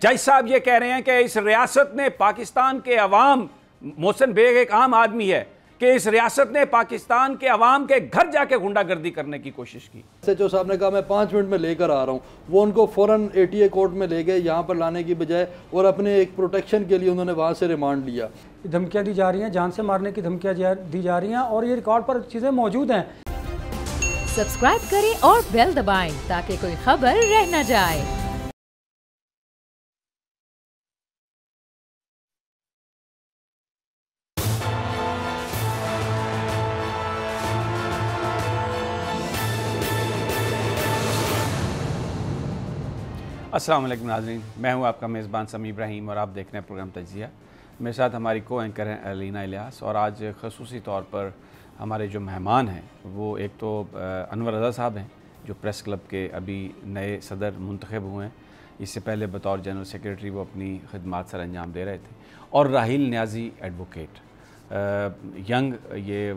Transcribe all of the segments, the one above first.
जज साहब ये कह रहे हैं कि इस रियासत ने पाकिस्तान के अवाम, मोहसिन बेग एक आम आदमी है, कि इस रियासत ने पाकिस्तान के अवाम के घर जाके गुंडागर्दी करने की कोशिश की। SHO साहब ने कहा मैं 5 मिनट में लेकर आ रहा हूँ, वो उनको फ़ौरन ATA कोर्ट में ले गए यहाँ पर लाने की बजाय, और अपने एक प्रोटेक्शन के लिए उन्होंने वहाँ से रिमांड लिया। धमकियाँ दी जा रही हैं, जान से मारने की धमकियाँ दी जा रही हैं, और ये रिकॉर्ड पर चीज़ें मौजूद हैं। सब्सक्राइब करें और बेल दबाएं ताकि कोई खबर रह न जाए। अस्सलाम वालेकुम नाज़रीन, मैं हूं आपका मेज़बान समी इब्राहिम और आप देख रहे हैं प्रोग्राम तज्ज़िया। मेरे साथ हमारी को एंकर हैं अलीना इलियास, और आज ख़ुसूसी तौर पर हमारे जो मेहमान हैं वो एक तो अनवर रज़ा साहब हैं जो प्रेस क्लब के अभी नए सदर मुंतखब हुए हैं। इससे पहले बतौर जनरल सेक्रेटरी वो अपनी खिदमात सर अंजाम दे रहे थे। और राहिल न्याजी एडवोकेट, यंग ये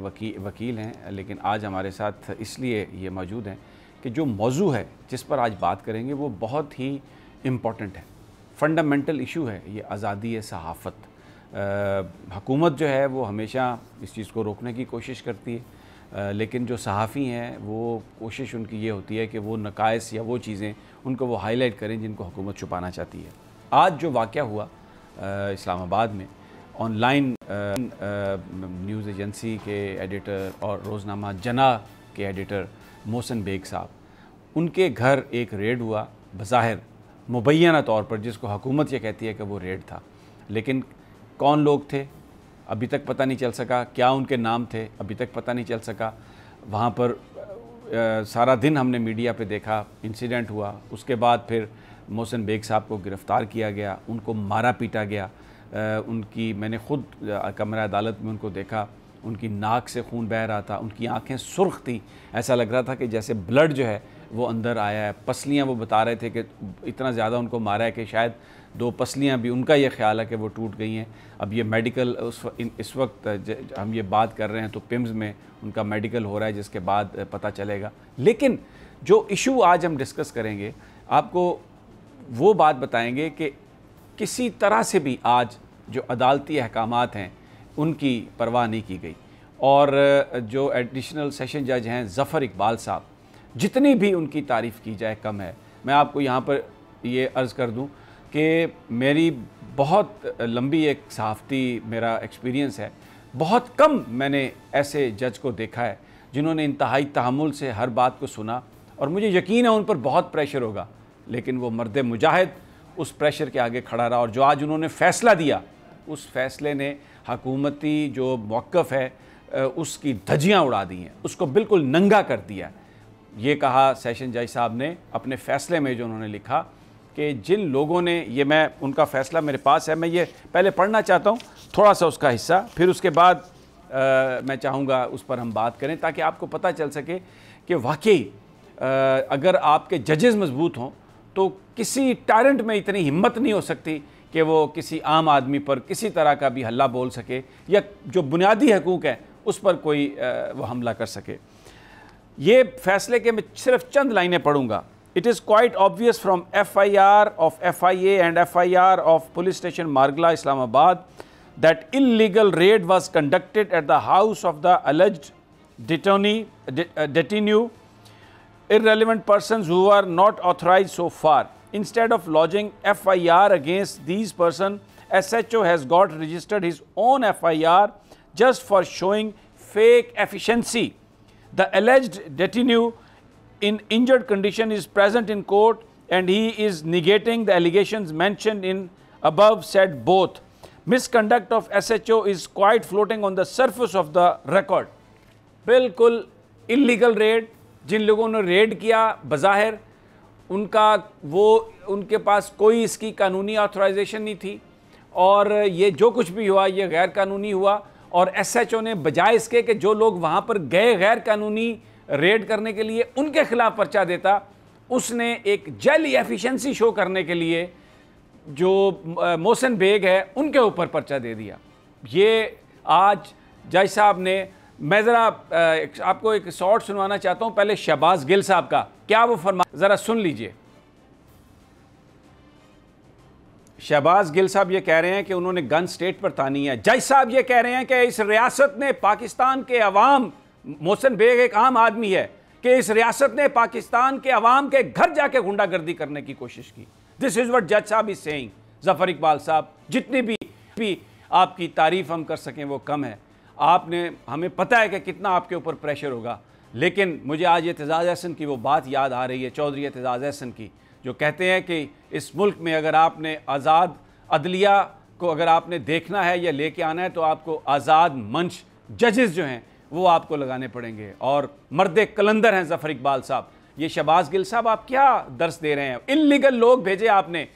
वकील हैं, लेकिन आज हमारे साथ इसलिए ये मौजूद हैं कि जो मौजू है जिस पर आज बात करेंगे वो बहुत ही इम्पॉर्टेंट है, फंडामेंटल इशू है। ये आज़ादी सहाफ़त। हुकूमत जो है वो हमेशा इस चीज़ को रोकने की कोशिश करती है, लेकिन जो सहाफ़ी हैं वो कोशिश उनकी ये होती है कि वो नकाइस या वो चीज़ें उनको वो हाईलाइट करें जिनको हुकूमत छुपाना चाहती है। आज जो वाक़या हुआ इस्लामाबाद में, ऑनलाइन न्यूज़ एजेंसी के एडिटर और रोज़नामा जना के एडिटर मोहसिन बेग साहब, उनके घर एक रेड हुआ, बज़ाहिर मुबैना तौर पर, जिसको हुकूमत ये कहती है कि वो रेड था, लेकिन कौन लोग थे अभी तक पता नहीं चल सका, क्या उनके नाम थे अभी तक पता नहीं चल सका। वहाँ पर सारा दिन हमने मीडिया पे देखा, इंसिडेंट हुआ, उसके बाद फिर मोहसिन बेग साहब को गिरफ़्तार किया गया, उनको मारा पीटा गया। उनकी मैंने ख़ुद कमरा अदालत में उनको देखा, उनकी नाक से खून बह रहा था, उनकी आंखें सुर्ख थी, ऐसा लग रहा था कि जैसे ब्लड जो है वो अंदर आया है। पसलियाँ वो बता रहे थे कि इतना ज़्यादा उनको मारा है कि शायद 2 पसलियाँ भी, उनका ये ख्याल है कि वो टूट गई हैं। अब ये मेडिकल इस वक्त हम ये बात कर रहे हैं तो पिम्स में उनका मेडिकल हो रहा है, जिसके बाद पता चलेगा। लेकिन जो इशू आज हम डिस्कस करेंगे, आपको वो बात बताएंगे कि किसी तरह से भी आज जो अदालती अहकामात हैं उनकी परवाह नहीं की गई। और जो एडिशनल सेशन जज हैं ज़फ़र इकबाल साहब, जितनी भी उनकी तारीफ़ की जाए कम है। मैं आपको यहाँ पर ये अर्ज़ कर दूँ कि मेरी बहुत लंबी एक सहाफ़ती मेरा एक्सपीरियंस है, बहुत कम मैंने ऐसे जज को देखा है जिन्होंने इंतहाई तहम्मुल से हर बात को सुना, और मुझे यकीन है उन पर बहुत प्रेशर होगा, लेकिन वो मर्द मुजाहिद उस प्रेशर के आगे खड़ा रहा। और जो आज उन्होंने फ़ैसला दिया, उस फ़ैसले ने हुकूमती जो मौक़िफ़ है उसकी धज्जियाँ उड़ा दी हैं, उसको बिल्कुल नंगा कर दिया। ये कहा सेशन जज साहब ने अपने फ़ैसले में, जो उन्होंने लिखा कि जिन लोगों ने, ये मैं उनका फ़ैसला मेरे पास है, मैं ये पहले पढ़ना चाहता हूँ थोड़ा सा उसका हिस्सा, फिर उसके बाद मैं चाहूँगा उस पर हम बात करें, ताकि आपको पता चल सके कि वाकई अगर आपके जजेस मजबूत हों तो किसी टायरेंट में इतनी हिम्मत नहीं हो सकती कि वो किसी आम आदमी पर किसी तरह का भी हल्ला बोल सके, या जो बुनियादी हकूक़ है उस पर कोई वो हमला कर सके। ये फ़ैसले के मैं सिर्फ चंद लाइनें पढ़ूँगा। It is quite obvious from FIR of FIA and FIR of police station Margalla Islamabad that illegal raid was conducted at the house of the alleged detinue, irrelevant persons who were not authorized so far. Instead of lodging FIR against these persons, SHO has got registered his own FIR just for showing fake efficiency. The alleged detinue in injured condition is present in court, and he is negating the allegations mentioned in above said both. Misconduct of SHO is quite floating on the surface of the record. बिल्कुल illegal red, जिन लोगों ने red किया बज़ाहिर उनके पास कोई इसकी कानूनी authorisation नहीं थी, और ये जो कुछ भी हुआ ये गैर कानूनी हुआ। और SHO ने बजाय इसके कि जो लोग वहाँ पर गए गैर कानूनी रेड करने के लिए उनके खिलाफ पर्चा देता, उसने एक जैली एफिशिएंसी शो करने के लिए जो मोहसिन बेग है उनके ऊपर पर्चा दे दिया। ये आज जज साहब ने, मैं ज़रा आपको एक शॉर्ट सुनवाना चाहता हूँ पहले शहबाज गिल साहब का, क्या वो फरमा, ज़रा सुन लीजिए। शहबाज गिल साहब ये कह रहे हैं कि उन्होंने गन स्टेट पर तानी है। जज साहब ये कह रहे हैं कि इस रियासत ने पाकिस्तान के अवाम, मोहसिन बेग एक आम आदमी है, कि इस रियासत ने पाकिस्तान के अवाम के घर जाके गुंडागर्दी करने की कोशिश की। दिस इज़ व्हाट जज साहब इज सेइंग। ज़फ़र इकबाल साहब, जितनी भी आपकी तारीफ़ हम कर सकें वो कम है। आपने, हमें पता है कि कितना आपके ऊपर प्रेशर होगा, लेकिन मुझे आज एतजाज़ अहसन की वो बात याद आ रही है, चौधरी एतजाज़ अहसन की, जो कहते हैं कि इस मुल्क में अगर आपने आज़ाद अदलिया को अगर आपने देखना है या लेके आना है तो आपको आज़ाद मंच जजेस जो हैं वो आपको लगाने पड़ेंगे। और मर्द कलंदर हैं ज़फ़र इकबाल साहब। ये शहबाज गिल साहब आप क्या दर्स दे रहे हैं? इल्लीगल लोग भेजे आपने,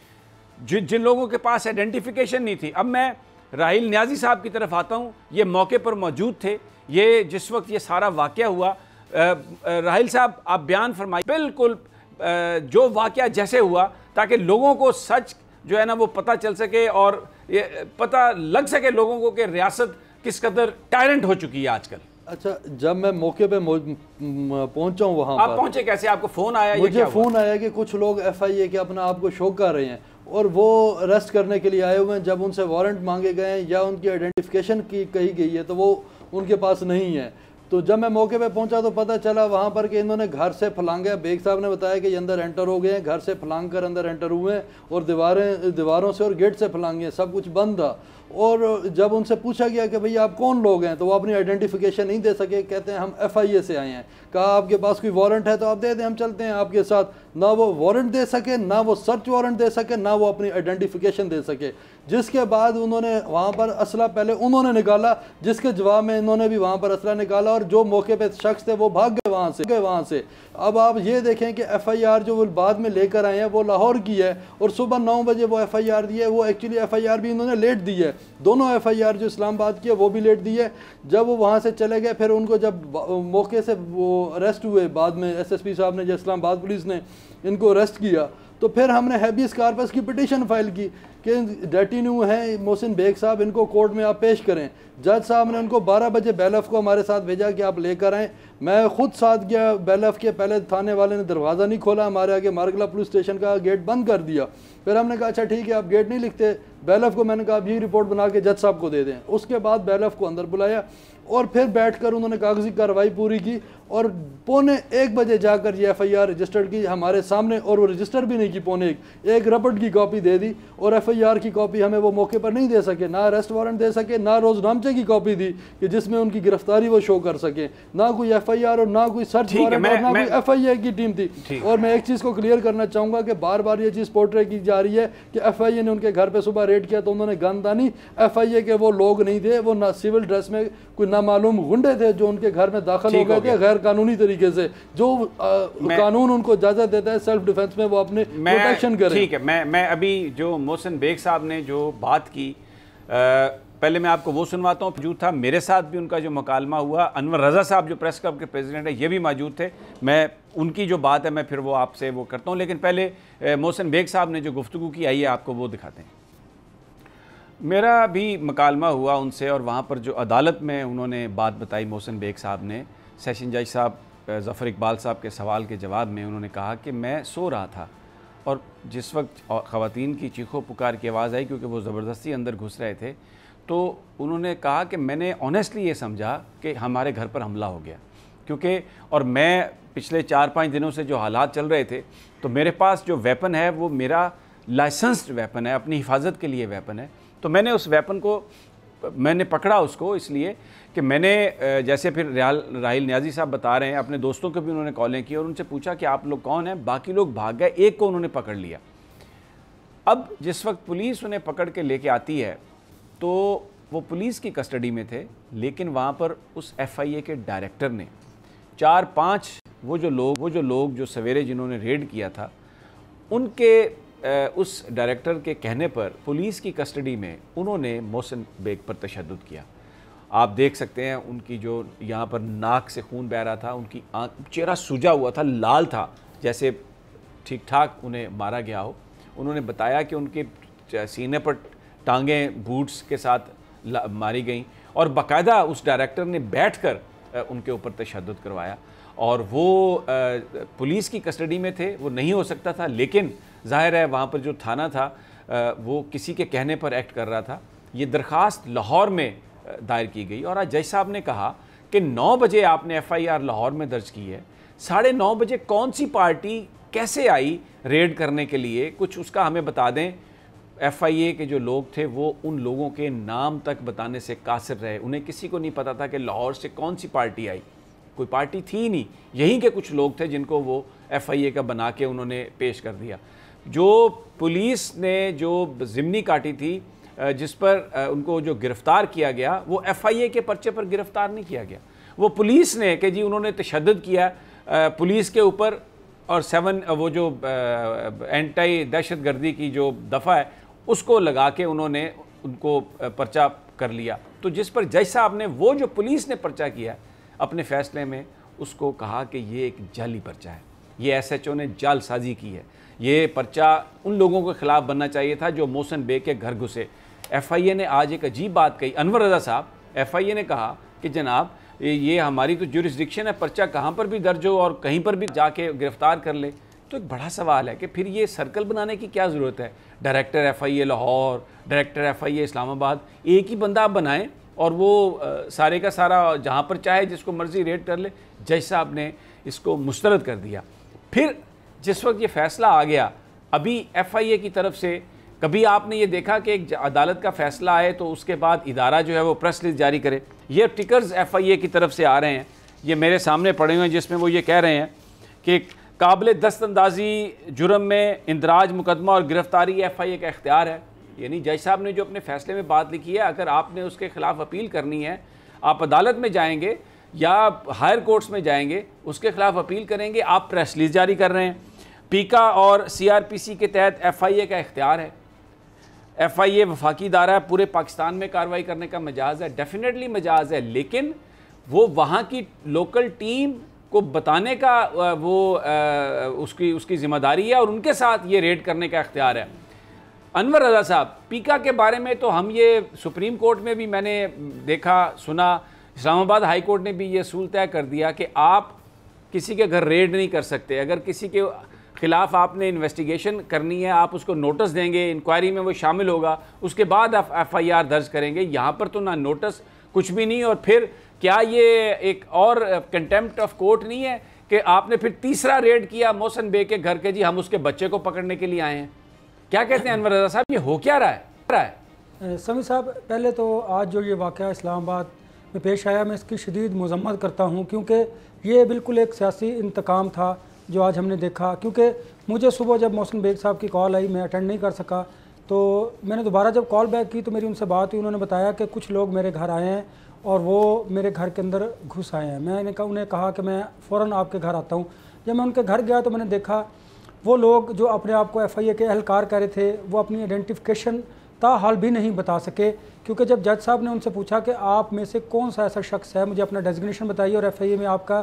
जिन लोगों के पास आइडेंटिफिकेशन नहीं थी। अब मैं राहिल न्याजी साहब की तरफ आता हूँ। ये मौके पर मौजूद थे, ये जिस वक्त ये सारा वाक़या हुआ, राहिल साहब आप बयान फरमाइए बिल्कुल जो वाक़या जैसे हुआ, ताकि लोगों को सच जो है ना वो पता चल सके और ये पता लग सके लोगों को कि रियासत किस कदर टायरेंट हो चुकी है आजकल। अच्छा, जब मैं मौके पे पहुंचा हूँ वहाँ आप पहुंचे कैसे? आपको फ़ोन आया? मुझे फ़ोन आया कि कुछ लोग FIA के अपना आप को शो कर रहे हैं और वो अरेस्ट करने के लिए आए हुए हैं। जब उनसे वारंट मांगे गए हैं या उनकी आइडेंटिफिकेशन की कही गई है तो वो उनके पास नहीं है। तो जब मैं मौके पे पहुंचा तो पता चला वहाँ पर कि इन्होंने घर से फलांगा, बेग साहब ने बताया कि ये अंदर एंटर हो गए हैं, घर से फलांग कर अंदर एंटर हुए हैं और दीवारों से और गेट से फलांगे, सब कुछ बंद था। और जब उनसे पूछा गया कि भैया आप कौन लोग हैं, तो वो अपनी आइडेंटिफिकेशन नहीं दे सके। कहते हैं हम FIA से आए हैं। कहा आपके पास कोई वारंट है तो आप दे दें, हम चलते हैं आपके साथ। ना वो वारंट दे सके, ना वो सर्च वारंट दे सके, ना वो अपनी आइडेंटिफिकेशन दे सके। जिसके बाद उन्होंने वहाँ पर असला पहले उन्होंने निकाला, जिसके जवाब में इन्होंने भी वहाँ पर असला निकाला और जो मौके पे शख्स थे वो भाग गए वहाँ से। अब आप ये देखें कि FIR जो वो बाद में लेकर आए हैं वो लाहौर की है और सुबह 9 बजे वो FIR दी है। वो एक्चुअली FIR भी इन्होंने लेट दी है, दोनों FIR जो इस्लामाबाद की है वो भी लेट दी है। जब वो वहाँ से चले गए, फिर उनको जब मौके से वो अरेस्ट हुए, बाद में SSP साहब ने या इस्लामाबाद पुलिस ने इनको अरेस्ट किया, तो फिर हमने हैबियस कार्पस की पिटीशन फाइल की कि डेटिन्यू हैं मोहसिन बेग साहब, इनको कोर्ट में आप पेश करें। जज साहब ने उनको 12 बजे बेलफ को हमारे साथ भेजा कि आप लेकर आएँ। मैं खुद साथ गया बेलफ के, पहले थाने वाले ने दरवाज़ा नहीं खोला, हमारे आगे मारगला पुलिस स्टेशन का गेट बंद कर दिया। फिर हमने कहा अच्छा ठीक है आप गेट नहीं लिखते, बेलफ को मैंने कहा आप ये रिपोर्ट बना के जज साहब को दे दें। उसके बाद बेलफ को अंदर बुलाया और फिर बैठकर उन्होंने कागजी कार्रवाई पूरी की और 1:45 बजे जाकर ये FIR रजिस्टर्ड की हमारे सामने, और वो रजिस्टर भी नहीं की 1:45, एक रपट की कॉपी दे दी और FIR की कॉपी हमें वो मौके पर नहीं दे सके, ना अरेस्ट वारंट दे सके, ना रोजनामचे की कॉपी दी कि जिसमें उनकी गिरफ्तारी वो शो कर सके, ना कोई FIR और ना कोई सर्च वारंट और ना कोई FIA की टीम थी। और मैं एक चीज़ को क्लियर करना चाहूँगा कि बार बार ये चीज़ पोर्ट्रे की जा रही है कि FIA ने उनके घर पर सुबह रेड किया तो उन्होंने गन दानी। FIA के वो लोग नहीं थे, वो ना सिविल ड्रेस में कोई नामालूम गुंडे थे जो उनके घर में दाखिल हो गए थे गैर कानूनी तरीके से। जो कानून उनको इजाजत देता है सेल्फ डिफेंस में, वो अपने प्रोटेक्शन करें। ठीक है, मैं अभी जो मोहसिन बेग साहब ने जो बात की, पहले मैं आपको वो सुनवाता हूँ। मौजूद था मेरे साथ भी उनका जो मुकालमा हुआ, अनवर रज़ा साहब जो प्रेस क्लब के प्रेसिडेंट है ये भी मौजूद थे। मैं उनकी जो बात है मैं फिर वो आपसे वो करता हूँ, लेकिन पहले मोहसिन बेग साहब ने जो गुफ्तगू की आई है आपको वो दिखाते हैं। मेरा भी मुकालमा हुआ उनसे और वहाँ पर जो अदालत में उन्होंने बात बताई मोहसिन बेग साहब ने, सेशन जज साहब ज़फ़र इकबाल साहब के सवाल के जवाब में उन्होंने कहा कि मैं सो रहा था और जिस वक्त ख़वातीन की चीखों पुकार की आवाज़ आई क्योंकि वो ज़बरदस्ती अंदर घुस रहे थे, तो उन्होंने कहा कि मैंने ऑनेस्टली ये समझा कि हमारे घर पर हमला हो गया, क्योंकि और मैं पिछले 4-5 दिनों से जो हालात चल रहे थे तो मेरे पास जो वेपन है वो मेरा लाइसेंस्ड वेपन है, अपनी हिफाजत के लिए वेपन है। तो मैंने उस वेपन को मैंने पकड़ा उसको इसलिए कि मैंने जैसे फिर राहिल न्याजी साहब बता रहे हैं, अपने दोस्तों को भी उन्होंने कॉलें की और उनसे पूछा कि आप लोग कौन हैं। बाकी लोग भाग गए, एक को उन्होंने पकड़ लिया। अब जिस वक्त पुलिस उन्हें पकड़ के लेके आती है तो वो पुलिस की कस्टडी में थे, लेकिन वहाँ पर उस FIA के डायरेक्टर ने 4-5 वो जो लोग जो सवेरे जिन्होंने रेड किया था उनके उस डायरेक्टर के कहने पर पुलिस की कस्टडी में उन्होंने मोहसिन बेग पर तशद्दुद किया। आप देख सकते हैं उनकी जो यहाँ पर नाक से खून बह रहा था, उनकी आँख, चेहरा सूजा हुआ था, लाल था, जैसे ठीक ठाक उन्हें मारा गया हो। उन्होंने बताया कि उनके सीने पर टांगें बूट्स के साथ मारी गईं और बाकायदा उस डायरेक्टर ने बैठकर उनके ऊपर तशद्दुद करवाया और वो पुलिस की कस्टडी में थे, वो नहीं हो सकता था, लेकिन ज़ाहिर है वहाँ पर जो थाना था वो किसी के कहने पर एक्ट कर रहा था। ये दरख्वास्त लाहौर में दायर की गई और आज जज साहब ने कहा कि 9 बजे आपने FIR लाहौर में दर्ज की है, 9:30 बजे कौन सी पार्टी कैसे आई रेड करने के लिए, कुछ उसका हमें बता दें। FIA के जो लोग थे वो उन लोगों के नाम तक बताने से कासिर रहे, उन्हें किसी को नहीं पता था कि लाहौर से कौन सी पार्टी आई, कोई पार्टी थी नहीं, यहीं के कुछ लोग थे जिनको वो FIA का बना के उन्होंने पेश कर दिया। जो पुलिस ने जो ज़िमनी काटी थी जिस पर उनको जो गिरफ़्तार किया गया वो FIA के पर्चे पर गिरफ़्तार नहीं किया गया, वो पुलिस ने कि जी उन्होंने तशद्दुद किया पुलिस के ऊपर, और 7 वो जो एंटी दहशतगर्दी की जो दफ़ा है उसको लगा के उन्होंने उनको पर्चा कर लिया। तो जिस पर जज साहब ने वो जो पुलिस ने पर्चा किया अपने फ़ैसले में उसको कहा कि ये एक जाली पर्चा है, ये SHO ने जालसाजी की है, ये पर्चा उन लोगों के ख़िलाफ़ बनना चाहिए था जो मोहसिन बेग के घर घुसे। FIA ने आज एक अजीब बात कही, अनवर रज़ा साहब, FIA ने कहा कि जनाब ये हमारी तो जुरिस्डिक्शन है, पर्चा कहाँ पर भी दर्ज हो और कहीं पर भी जाके गिरफ़्तार कर ले। तो एक बड़ा सवाल है कि फिर ये सर्कल बनाने की क्या ज़रूरत है। Director FIA Lahore, director FIA Islamabad, एक ही बंदा आप बनाएं और वो सारे का सारा जहाँ पर चाहे जिसको मर्ज़ी रेड कर ले। जज साहब ने इसको मुस्तरद कर दिया। फिर जिस वक्त ये फ़ैसला आ गया, अभी FIA की तरफ से कभी आपने ये देखा कि एक अदालत का फ़ैसला आए तो उसके बाद इदारा जो है वो प्रेस रिलीज जारी करे। ये टिकर्स FIA की तरफ से आ रहे हैं, ये मेरे सामने पड़े हुए हैं, जिसमें वो ये कह रहे हैं कि काबिल दस्तअंदाजी जुर्म में इंदराज मुकदमा और गिरफ्तारी FIA का इख्तियार है। यानी जज साहब ने जो अपने फ़ैसले में बात लिखी है, अगर आपने उसके ख़िलाफ़ अपील करनी है आप अदालत में जाएंगे या हायर कोर्ट्स में जाएंगे, उसके ख़िलाफ़ अपील करेंगे, आप प्रेस रिलीज जारी कर रहे हैं। पीका और CRPC के तहत FIA का इख्तियार है। FIA वफाकी इदारा है, पूरे पाकिस्तान में कार्रवाई करने का मजाज है, डेफिनेटली मजाज है, लेकिन वो वहाँ की लोकल टीम को बताने का उसकी जिम्मेदारी है और उनके साथ ये रेड करने का इख्तियार है। अनवर रज़ा साहब, पीका के बारे में तो हम ये सुप्रीम कोर्ट में भी मैंने देखा सुना, इस्लामाबाद हाई कोर्ट ने भी ये असूल तय कर दिया कि आप किसी के घर रेड नहीं कर सकते। अगर किसी के ख़िलाफ़ आपने इन्वेस्टिगेशन करनी है, आप उसको नोटिस देंगे, इंक्वायरी में वो शामिल होगा, उसके बाद आप FIR दर्ज करेंगे। यहाँ पर तो ना नोटिस कुछ भी नहीं। और फिर क्या ये एक और कंटेम्प्ट ऑफ कोर्ट नहीं है कि आपने फिर तीसरा रेड किया मोहसिन बेग के घर के, जी हम उसके बच्चे को पकड़ने के लिए आए हैं। क्या कहते हैं अनवर रज़ा साहब, ये हो क्या रहा है? समी साहब, पहले तो आज जो ये वाक़या इस्लामाबाद में पेश आया, मैं इसकी शदीद मज़म्मत करता हूँ, क्योंकि ये बिल्कुल एक सियासी इंतकाम था जो आज हमने देखा। क्योंकि मुझे सुबह जब मोहसिन बेग साहब की कॉल आई, मैं अटेंड नहीं कर सका, तो मैंने दोबारा जब कॉल बैक की तो मेरी उनसे बात हुई। उन्होंने बताया कि कुछ लोग मेरे घर आए हैं और वो मेरे घर के अंदर घुस आए हैं। मैंने उन्हें कहा कि मैं फ़ौरन आपके घर आता हूँ। जब मैं उनके घर गया तो मैंने देखा वो लोग जो अपने आप को FIA के एहलकार कह रहे थे, वो अपनी आइडेंटिफिकेशन ताहाल भी नहीं बता सके। क्योंकि जब जज साहब ने उनसे पूछा कि आप में से कौन सा ऐसा शख्स है, मुझे अपना डेजिग्नेशन बताइए और FIA में आपका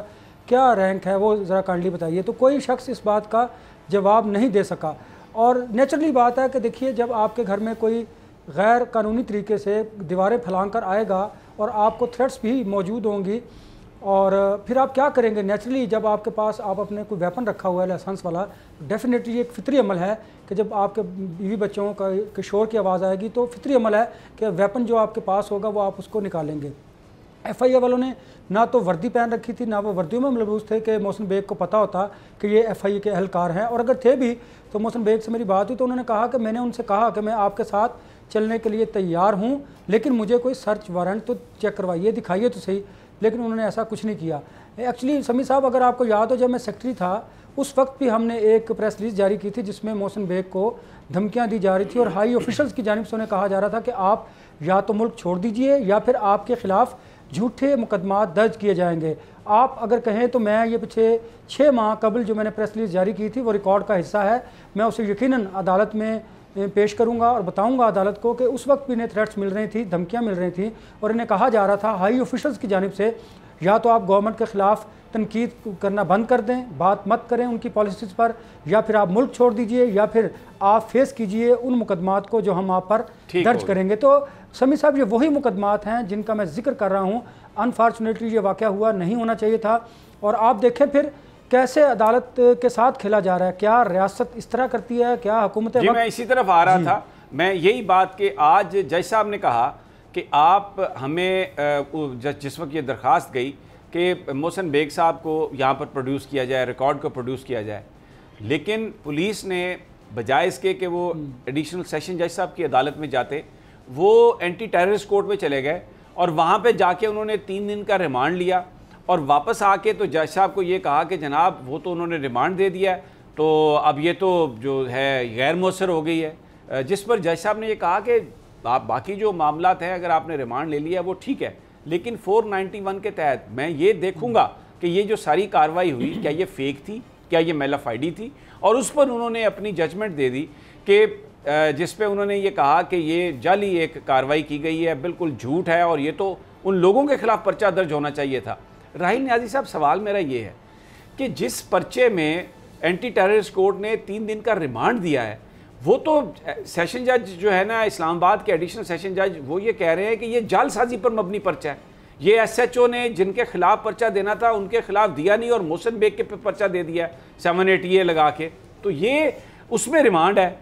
क्या रैंक है वो ज़रा काइंडली बताइए, तो कोई शख्स इस बात का जवाब नहीं दे सका। और नेचुरली बात है कि देखिए, जब आपके घर में कोई गैर कानूनी तरीके से दीवारें फैलांग कर आएगा और आपको थ्रेट्स भी मौजूद होंगी, और फिर आप क्या करेंगे? नेचुरली जब आपके पास आप अपने कोई वेपन रखा हुआ है लाइसेंस वाला, डेफिनेटली एक फितरी अमल है कि जब आपके बीवी बच्चों का शोर की आवाज़ आएगी तो फितरी अमल है कि वेपन जो आपके पास होगा वो आप उसको निकालेंगे। FIA वालों ने ना तो वर्दी पहन रखी थी, ना वो वर्दियों में मलबूस थे कि मोहसिन बेग को पता होता कि ये FIA के एहलकार हैं। और अगर थे भी तो मोहसिन बेग से मेरी बात हुई तो उन्होंने कहा कि मैंने उनसे कहा कि मैं आपके साथ चलने के लिए तैयार हूँ, लेकिन मुझे कोई सर्च वारंट तो चेक करवाइए, दिखाइए तो सही। लेकिन उन्होंने ऐसा कुछ नहीं किया। एक्चुअली समी साहब, अगर आपको याद हो, जब मैं सेक्रेटरी था उस वक्त भी हमने एक प्रेस रिलीज जारी की थी जिसमें मोहसिन बेग को धमकियां दी जा रही थी और हाई ऑफिशल्स की जानिब से उन्हें कहा जा रहा था कि आप या तो मुल्क छोड़ दीजिए या फिर आपके ख़िलाफ़ झूठे मुकदमात दर्ज किए जाएंगे। आप अगर कहें तो मैं ये पिछले 6 माह कबल जो मैंने प्रेस रिलीज जारी की थी वो रिकॉर्ड का हिस्सा है, मैं उसे यकीनन अदालत में पेश करूंगा और बताऊंगा अदालत को कि उस वक्त भी इन्हें थ्रेट्स मिल रही थी, धमकियां मिल रही थी और इन्हें कहा जा रहा था हाई ऑफिशल्स की जानिब से या तो आप गवर्नमेंट के ख़िलाफ़ तनकीद करना बंद कर दें, बात मत करें उनकी पॉलिसीज़ पर, या फिर आप मुल्क छोड़ दीजिए या फिर आप फेस कीजिए उन मुकदमात को जो हम आप पर दर्ज करेंगे। तो समी साहब, ये वही मुकदमात हैं जिनका मैं जिक्र कर रहा हूँ। अनफॉर्चुनेटली ये वाक़या हुआ, नहीं होना चाहिए था। और आप देखें फिर कैसे अदालत के साथ खेला जा रहा है। क्या रियासत इस तरह करती है? क्या हुकूमत? मैं इसी तरफ आ रहा था। मैं यही बात कि आज जज साहब ने कहा कि आप हमें जिस वक्त ये दरख्वास्त गई कि मोहसिन बेग साहब को यहाँ पर प्रोड्यूस किया जाए, रिकॉर्ड को प्रोड्यूस किया जाए, लेकिन पुलिस ने बजाय इसके कि वो एडिशनल सेशन जज साहब की अदालत में जाते, वो एंटी टेररिस्ट कोर्ट में चले गए और वहाँ पे जाके उन्होंने 3 दिन का रिमांड लिया और वापस आके तो जज साहब को ये कहा कि जनाब वो तो उन्होंने रिमांड दे दिया है, तो अब ये तो जो है गैर मौसर हो गई है। जिस पर जज साहब ने ये कहा कि आप बाकी जो मामलात हैं अगर आपने रिमांड ले लिया वो ठीक है, लेकिन 491 के तहत मैं ये देखूंगा कि ये जो सारी कार्रवाई हुई क्या ये फेक थी, क्या ये मेलाफाइडी थी, और उस पर उन्होंने अपनी जजमेंट दे दी कि जिस पे उन्होंने ये कहा कि ये जाली एक कार्रवाई की गई है, बिल्कुल झूठ है और ये तो उन लोगों के खिलाफ पर्चा दर्ज होना चाहिए था। राहिल नियाज़ी साहब, सवाल मेरा ये है कि जिस पर्चे में एंटी टेररिस्ट कोर्ट ने 3 दिन का रिमांड दिया है, वो तो सेशन जज जो है ना इस्लामाबाद के एडिशनल सेशन जज, वो ये कह रहे हैं कि ये जालसाजी पर मबनी पर्चा है, ये SHO ने जिनके खिलाफ पर्चा देना था उनके खिलाफ दिया नहीं और मोहसिन बेग के पर्चा दे दिया 780A लगा के, तो ये उसमें रिमांड है।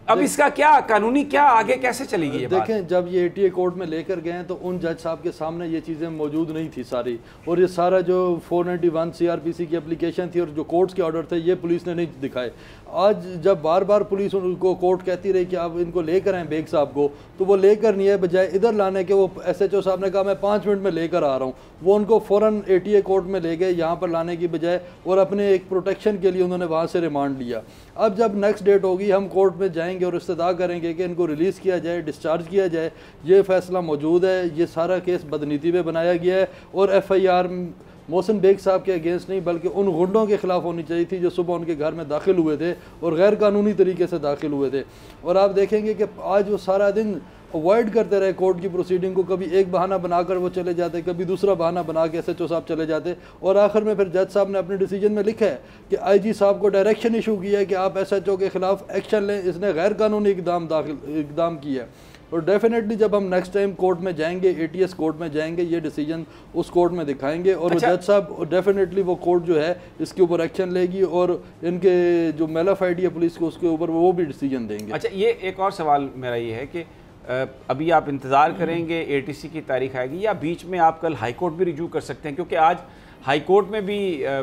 अब इसका क्या कानूनी क्या आगे कैसे चलेगी ये बात? देखें, जब ये ATA कोर्ट में लेकर गए तो उन जज साहब के सामने ये चीज़ें मौजूद नहीं थी सारी, और ये सारा जो 491 CRPC की एप्लीकेशन थी और जो कोर्ट्स के ऑर्डर थे ये पुलिस ने नहीं दिखाए। आज जब बार बार पुलिस उनको कोर्ट कहती रही कि आप इनको लेकर आएँ बेग साहब को, तो वो लेकर नहीं है, बजाय इधर लाने के वो SHO साहब ने कहा मैं 5 मिनट में लेकर आ रहा हूँ, वो उनको फ़ौरन ATA कोर्ट में ले गए यहाँ पर लाने की बजाय, और अपने एक प्रोटेक्शन के लिए उन्होंने वहाँ से रिमांड लिया। अब जब नेक्स्ट डेट होगी हम कोर्ट में जाएंगे और इस्तदा करेंगे कि इनको रिलीज़ किया जाए, डिस्चार्ज किया जाए, ये फ़ैसला मौजूद है। ये सारा केस बदनीति में बनाया गया है और FIR मोहसिन बेग साहब के अगेंस्ट नहीं बल्कि उन गुंडों के ख़िलाफ़ होनी चाहिए थी जो सुबह उनके घर में दाखिल हुए थे और गैर कानूनी तरीके से दाखिल हुए थे। और आप देखेंगे कि आज वो सारा दिन अवॉइड करते रहे कोर्ट की प्रोसीडिंग को, कभी एक बहाना बनाकर वो चले जाते, कभी दूसरा बहाना बना के SHO साहब चले जाते, और आखिर में फिर जज साहब ने अपने डिसीजन में लिखा है कि IG साहब को डायरेक्शन इशू किया है कि आप SHO के ख़िलाफ़ एक्शन लें, इसने गैर कानूनी इकदाम किया है। और डेफिनेटली जब हम नेक्स्ट टाइम कोर्ट में जाएंगे, ATS कोर्ट में जाएंगे, ये डिसीजन उस कोर्ट में दिखाएंगे और अच्छा। जज साहब डेफिनेटली वो कोर्ट जो है इसके ऊपर एक्शन लेगी और इनके जो मेलाफाइडी है पुलिस को उसके ऊपर वो भी डिसीजन देंगे। अच्छा, ये एक और सवाल मेरा ये है कि अभी आप इंतज़ार करेंगे ATC की तारीख आएगी या बीच में आप कल हाई कोर्ट भी रिज्यू कर सकते हैं? क्योंकि आज हाई कोर्ट में भी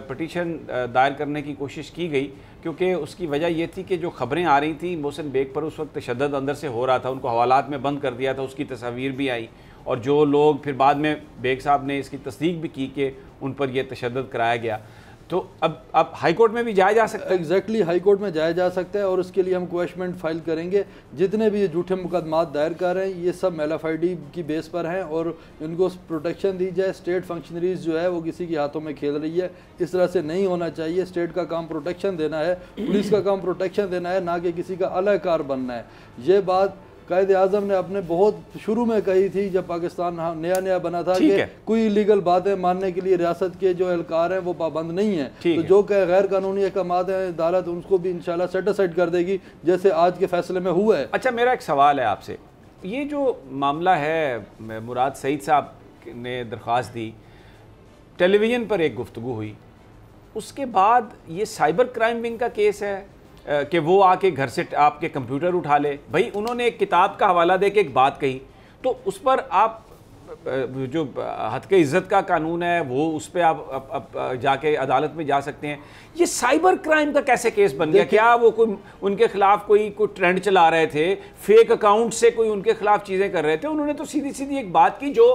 पटिशन दायर करने की कोशिश की गई, क्योंकि उसकी वजह ये थी कि जो खबरें आ रही थी मोहसिन बेग पर उस वक्त तशद्दुद अंदर से हो रहा था, उनको हवालात में बंद कर दिया था, उसकी तस्वीर भी आई और जो लोग फिर बाद में बेग साहब ने इसकी तस्दीक भी की कि उन पर यह तशद्दुद कराया गया। तो अब हाई कोर्ट में भी जाया जा सकता है? एग्जैक्टली हाई कोर्ट में जाया जा सकता है और उसके लिए हम क्वेश्चमेंट फाइल करेंगे। जितने भी ये झूठे मुकदमात दायर कर रहे हैं ये सब मेलाफाइडी की बेस पर हैं और इनको प्रोटेक्शन दी जाए। स्टेट फंक्शनरीज जो है वो किसी के हाथों में खेल रही है, इस तरह से नहीं होना चाहिए। स्टेट का काम प्रोटेक्शन देना है, पुलिस का काम प्रोटेक्शन देना है, ना कि किसी का अलहकार बनना है। ये बात कायदे आज़म ने अपने बहुत शुरू में कही थी जब पाकिस्तान नया बना था कि कोई इलीगल बातें मानने के लिए रियासत के जो एहलकार हैं वो पाबंद नहीं है। तो जो गैर कानूनी अहकामात हैं अदालत उनको भी इंशाल्लाह सेटिस्फाइड कर देगी जैसे आज के फैसले में हुआ है। अच्छा, मेरा एक सवाल है आपसे, ये जो मामला है मुराद सईद साहब ने दरख्वास्त दी, टेलीविज़न पर एक गुफ्तगू हुई, उसके बाद ये साइबर क्राइम विंग का केस है कि वो आके घर से आपके कंप्यूटर उठा ले। भाई उन्होंने एक किताब का हवाला दे के एक बात कही, तो उस पर आप जो हद के इज़्ज़त का कानून है वो उस पर आप जाके अदालत में जा सकते हैं। ये साइबर क्राइम का कैसे केस बन गया? क्या वो कोई उनके खिलाफ कोई ट्रेंड चला रहे थे, फेक अकाउंट से कोई उनके खिलाफ चीज़ें कर रहे थे? उन्होंने तो सीधी सीधी एक बात की जो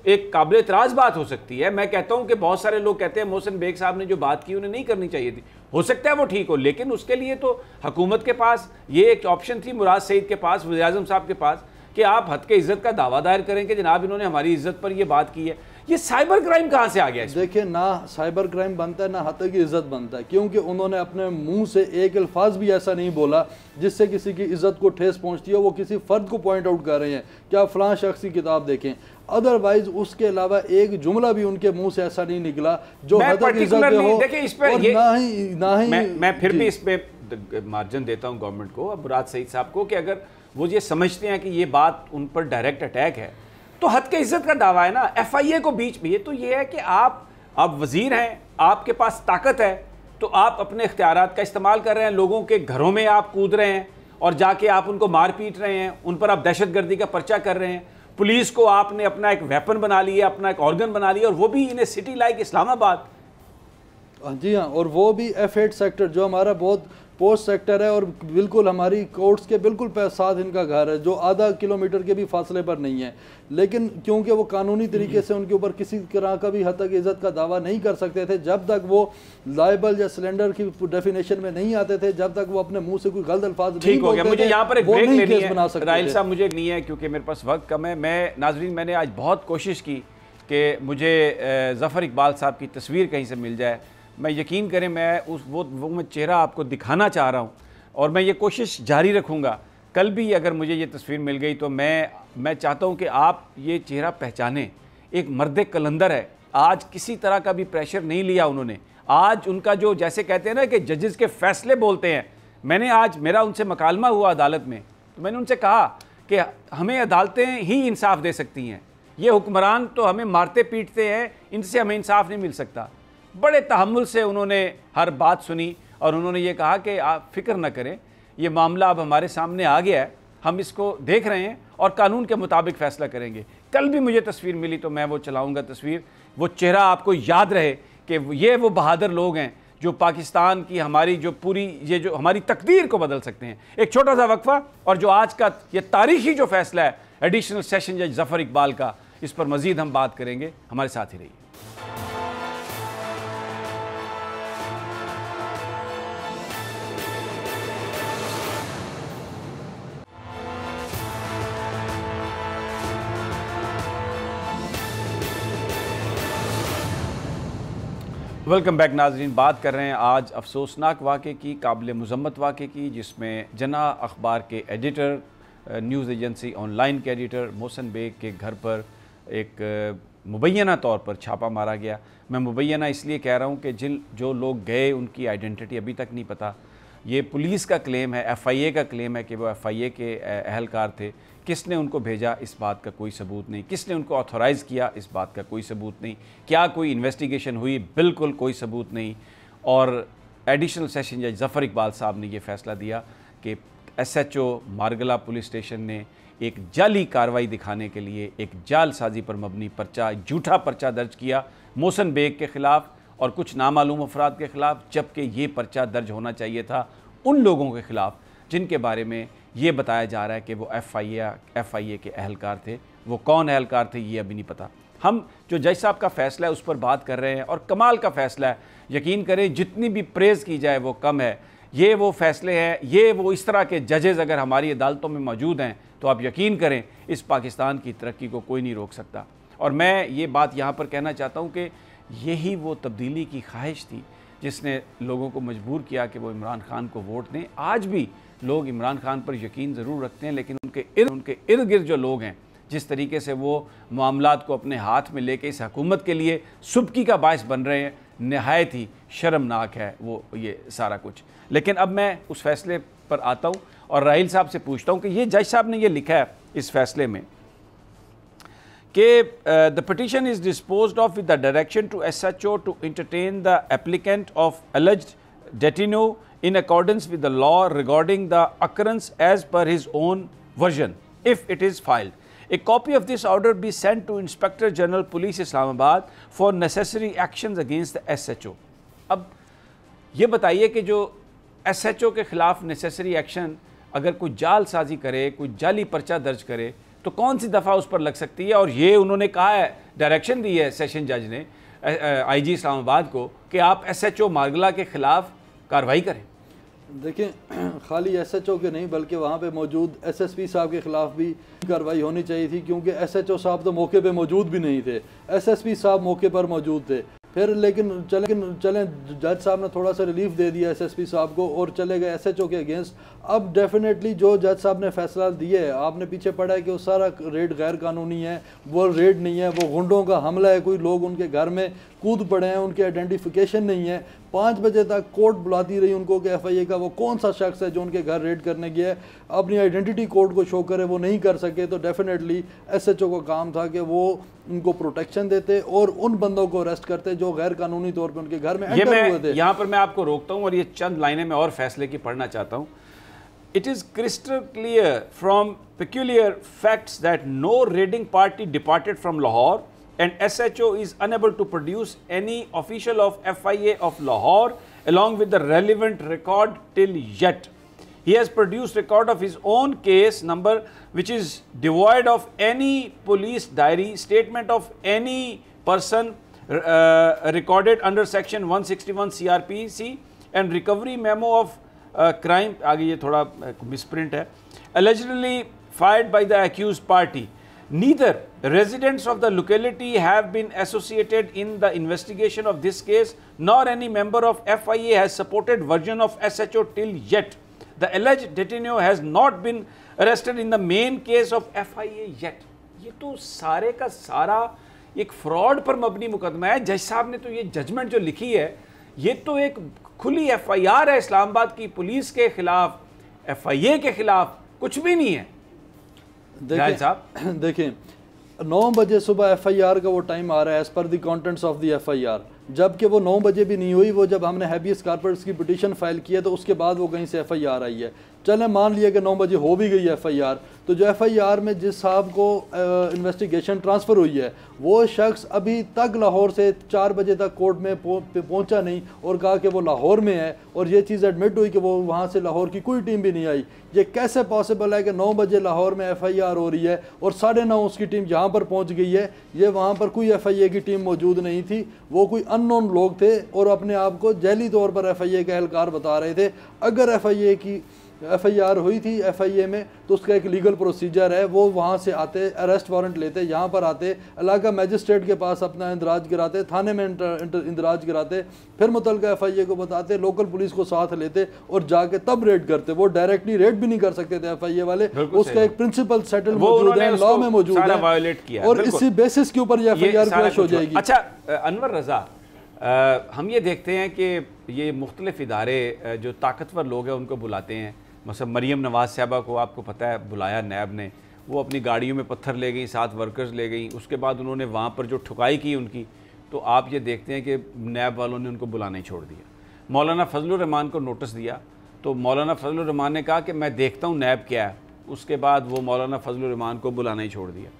एक काबिल एतराज़ बात हो सकती है। मैं कहता हूं कि बहुत सारे लोग कहते हैं मोहसिन बेग साहब ने जो बात की उन्हें नहीं करनी चाहिए थी, हो सकता है वो ठीक हो, लेकिन उसके लिए तो हुकूमत के पास ये एक ऑप्शन थी, मुराद सईद के पास, वज़ीर आज़म साहब के पास, कि आप हद के इज़्ज़त का दावा दायर करें कि जनाब इन्होंने हमारी इज़्ज़त पर ये बात की है। ये साइबर क्राइम कहाँ से आ गया? देखिए, ना साइबर क्राइम बनता है ना हद की इज़्ज़त बनता है, क्योंकि उन्होंने अपने मुंह से एक अल्फाज भी ऐसा नहीं बोला जिससे किसी की इज़्ज़त को ठेस पहुंचती है। वो किसी फ़र्द को पॉइंट आउट कर रहे हैं कि आप फ़लाँ शख्स की किताब देखें, अदरवाइज उसके अलावा एक जुमला भी उनके मुंह से ऐसा नहीं निकला जो हद की इज़्ज़त हो। देखिए इस पर ना ही मैं फिर भी इस पे मार्जिन देता हूँ गवर्नमेंट को, अब मुराद सईद साहब को, कि अगर वो ये समझते हैं कि ये बात उन पर डायरेक्ट अटैक है तो हद के इज़्ज़त का दावा है ना। FIA को बीच में, ये तो ये है कि आप वजीर हैं, आपके पास ताकत है, तो आप अपने इख्तियारात का इस्तेमाल कर रहे हैं, लोगों के घरों में आप कूद रहे हैं और जाके आप उनको मार पीट रहे हैं, उन पर आप दहशतगर्दी का पर्चा कर रहे हैं। पुलिस को आपने अपना एक वेपन बना लिया, अपना एक ऑर्गन बना लिया, और वो भी इन ए सिटी लाइक इस्लामाबाद। जी हाँ, और वो भी F8 सेक्टर जो हमारा बहुत पोस्ट सेक्टर है, और बिल्कुल हमारी कोर्ट्स के बिल्कुल साथ इनका घर है, जो आधा किलोमीटर के भी फासले पर नहीं है। लेकिन क्योंकि वो कानूनी तरीके से उनके ऊपर किसी तरह का भी हद तक इज्जत का दावा नहीं कर सकते थे, जब तक वो लाइबल या सिलेंडर की डेफिनेशन में नहीं आते थे, जब तक वो अपने मुंह से कोई गलत अल्फाज ठीक हो गया। मुझे यहाँ पर एक ब्रेक लेनी है राहिल साहब, मुझे नहीं है क्योंकि मेरे पास वक्त कम है। मैं नाजरीन, मैंने आज बहुत कोशिश की कि मुझे ज़फ़र इकबाल साहब की तस्वीर कहीं से मिल जाए। मैं यकीन करें, मैं वो मैं चेहरा आपको दिखाना चाह रहा हूँ, और मैं ये कोशिश जारी रखूँगा। कल भी अगर मुझे ये तस्वीर मिल गई तो मैं चाहता हूँ कि आप ये चेहरा पहचानें। एक मर्द कलंदर है, आज किसी तरह का भी प्रेशर नहीं लिया उन्होंने। आज उनका जो, जैसे कहते हैं ना कि जजेस के फैसले बोलते हैं, मैंने आज मेरा उनसे मकालमा हुआ अदालत में, तो मैंने उनसे कहा कि हमें अदालतें ही इंसाफ दे सकती हैं, ये हुक्मरान तो हमें मारते पीटते हैं, इनसे हमें इंसाफ नहीं मिल सकता। बड़े तहम्मुल से उन्होंने हर बात सुनी, और उन्होंने ये कहा कि आप फिक्र न करें, ये मामला अब हमारे सामने आ गया है, हम इसको देख रहे हैं और कानून के मुताबिक फ़ैसला करेंगे। कल भी मुझे तस्वीर मिली तो मैं वो चलाऊँगा तस्वीर, वो चेहरा आपको याद रहे कि ये वो बहादुर लोग हैं जो पाकिस्तान की हमारी जो पूरी ये जो हमारी तकदीर को बदल सकते हैं। एक छोटा सा वक्फा, और जो आज का ये तारीखी जो फैसला है एडिशनल सेशन जज ज़फ़र इकबाल का, इस पर मज़ीद हम बात करेंगे। हमारे साथ ही रहिए। वेलकम बैक नाजरीन। बात कर रहे हैं आज अफसोसनाक वाक़े की, काबिल मज़म्मत वाक़े की, जिसमें जना अखबार के एडिटर, न्यूज़ एजेंसी ऑनलाइन के एडिटर मोहसिन बेग के घर पर एक मुबैना तौर पर छापा मारा गया। मैं मुबैना इसलिए कह रहा हूँ कि जो लोग गए उनकी आइडेंटिटी अभी तक नहीं पता। ये पुलिस का क्लेम है, FIA का क्लेम है कि वो FIA के अहलकार थे। किसने उनको भेजा, इस बात का कोई सबूत नहीं। किसने उनको ऑथोराइज़ किया, इस बात का कोई सबूत नहीं। क्या कोई इन्वेस्टिगेशन हुई, बिल्कुल कोई सबूत नहीं। और एडिशनल सेशन जज ज़फ़र इकबाल साहब ने ये फ़ैसला दिया कि SHO मारगला पुलिस स्टेशन ने एक जाली कार्रवाई दिखाने के लिए एक जालसाजी पर मबनी पर्चा, झूठा पर्चा दर्ज किया मोहसिन बेग के ख़िलाफ़ और कुछ नामालूम अफराद के ख़िलाफ़, जबकि ये पर्चा दर्ज होना चाहिए था उन लोगों के ख़िलाफ़ जिनके बारे में ये बताया जा रहा है कि वो FIA के अहलकार थे। वो कौन अहलकार थे ये अभी नहीं पता। हम जो जज साहब का फ़ैसला है उस पर बात कर रहे हैं, और कमाल का फ़ैसला है। यकीन करें, जितनी भी प्रेज़ की जाए वो कम है। ये वो फ़ैसले हैं, ये वो इस तरह के जजेज़ अगर हमारी अदालतों में मौजूद हैं तो आप यकीन करें इस पाकिस्तान की तरक्की को कोई नहीं रोक सकता। और मैं ये बात यहाँ पर कहना चाहता हूँ कि यही वो तब्दीली की ख्वाहिश थी जिसने लोगों को मजबूर किया कि वो इमरान खान को वोट दें। आज भी लोग इमरान खान पर यकीन ज़रूर रखते हैं, लेकिन उनके इर्द गिर्द जो लोग हैं, जिस तरीके से वो मामलात को अपने हाथ में लेके इस हुकूमत के लिए सुबकी का बायस बन रहे हैं, नहायत ही शर्मनाक है वो ये सारा कुछ। लेकिन अब मैं उस फैसले पर आता हूँ और राहिल साहब से पूछता हूँ कि ये जज साहब ने ये लिखा है इस फैसले में कि the petition is disposed of with the direction to SHO to entertain the applicant of alleged detinue in accordance with the law regarding the occurrence as per his own version, if it is filed. A copy of this order be sent to Inspector General Police Islamabad for necessary actions against the SHO. अब ये बताइए कि जो SHO के ख़िलाफ़ necessary action अगर कोई जालसाजी करे, कोई जाली पर्चा दर्ज करे, तो कौन सी दफ़ा उस पर लग सकती है। और ये उन्होंने कहा है, डायरेक्शन दी है सेशन जज ने IG इस्लामाबाद को कि आप SHO मारगला के ख़िलाफ़ कार्रवाई करें। देखिए, खाली SHO के नहीं बल्कि वहाँ पे मौजूद SSP साहब के ख़िलाफ़ भी कार्रवाई होनी चाहिए थी, क्योंकि SHO साहब तो मौके पे मौजूद भी नहीं थे, SSP साहब मौके पर मौजूद थे। फिर लेकिन चलें जज साहब ने थोड़ा सा रिलीफ दे दिया SSP साहब को और चले गए SHO के अगेंस्ट। अब डेफिनेटली जो जज साहब ने फैसला दिए है, आपने पीछे पढ़ा है कि वो सारा रेड गैर कानूनी है, वो रेड नहीं है, वो गुंडों का हमला है, कोई लोग उनके घर में कूद पड़े हैं, उनके आइडेंटिफिकेशन नहीं है। 5 बजे तक कोर्ट बुलाती रही उनको कि FIA का वो कौन सा शख्स है जो उनके घर रेड करने गया है, अपनी आइडेंटिटी कोर्ट को शो करे, वो नहीं कर सके। तो डेफिनेटली SHO का काम था कि वो उनको प्रोटेक्शन देते और उन बंदों को अरेस्ट करते जो गैर कानूनी तौर पर उनके घर में एंटर हुए थे। यहाँ पर मैं आपको रोकता हूँ और ये चंद लाइनें मैं और फैसले की पढ़ना चाहता हूँ। It is crystal clear from peculiar facts that no raiding party departed from Lahore, and SHO is unable to produce any official of FIA of Lahore along with the relevant record till yet. He has produced record of his own case number, which is devoid of any police diary, statement of any person recorded under section 161 CRPC, and recovery memo of crime, आगे ये थोड़ा misprint है, allegedly fired by the accused party. Neither residents of the locality have been associated in the investigation of this case, nor any member of FIA has supported version of SHO till yet. The alleged detainee has not been arrested in the main case of FIA yet. ये तो सारे का सारा एक fraud पर मबनी मुकदमा है। जज साहब ने तो ये जजमेंट जो लिखी है, ये तो एक खुली FIR है इस्लामाबाद की पुलिस के खिलाफ, FIA के खिलाफ कुछ भी नहीं है। देखें 9 बजे सुबह FIR का वो टाइम आ रहा है as per the contents of the FIR, जबकि वो 9 बजे भी नहीं हुई। वो जब हमने हैबियस कॉर्पस की पिटीशन फाइल किया तो उसके बाद वो कहीं से FIR आई है। चलें मान लिया कि 9 बजे हो भी गई FIR, तो जो FIR में जिस साहब को इन्वेस्टिगेशन ट्रांसफ़र हुई है वो शख्स अभी तक लाहौर से 4 बजे तक कोर्ट में पहुंचा नहीं और कहा कि वो लाहौर में है, और ये चीज़ एडमिट हुई कि वो वहाँ से लाहौर की कोई टीम भी नहीं आई। ये कैसे पॉसिबल है कि 9 बजे लाहौर में FIR हो रही है और 9:30 उसकी टीम जहाँ पर पहुँच गई है, ये वहाँ पर कोई FIA की टीम मौजूद नहीं थी, वो कोई अननोन लोग थे और अपने आप को जैली तौर पर FIA के एहलकार बता रहे थे। अगर FIA की FIR हुई थी FIA में तो उसका एक लीगल प्रोसीजर है, वो वहाँ से आते, अरेस्ट वारंट लेते, यहाँ पर आते, इलाका मैजिस्ट्रेट के पास अपना इंदराज कराते, थाने में इंदराज कराते, फिर मुतलका FIA को बताते, लोकल पुलिस को साथ लेते और जाके तब रेड करते। वो डायरेक्टली रेड भी नहीं कर सकते थे FIA वाले, उसका एक प्रिंसिपल सेटल मौजूद है, लॉ में मौजूद है, और इसी बेसिस के ऊपर ये FIR क्रैश हो जाएगी। अच्छा अनवर रजा, हम ये देखते हैं कि ये मुख्तलिफ इदारे जो ताकतवर लोग हैं उनको बुलाते हैं, मतलब मरीम नवाज़ साहबा को आपको पता है बुलाया नैब ने, वो अपनी गाड़ियों में पत्थर ले गई, 7 वर्कर्स ले गई, उसके बाद उन्होंने वहाँ पर जो ठुकाई की उनकी, तो आप ये देखते हैं कि नैब वालों ने उनको बुलाना ही छोड़ दिया। मौलाना फजलुर रहमान को नोटिस दिया तो मौलाना फजलुर रहमान ने कहा कि मैं देखता हूँ नैब क्या है, उसके बाद वो मौलाना फजलुर रहमान को बुलाना ही छोड़ दिया।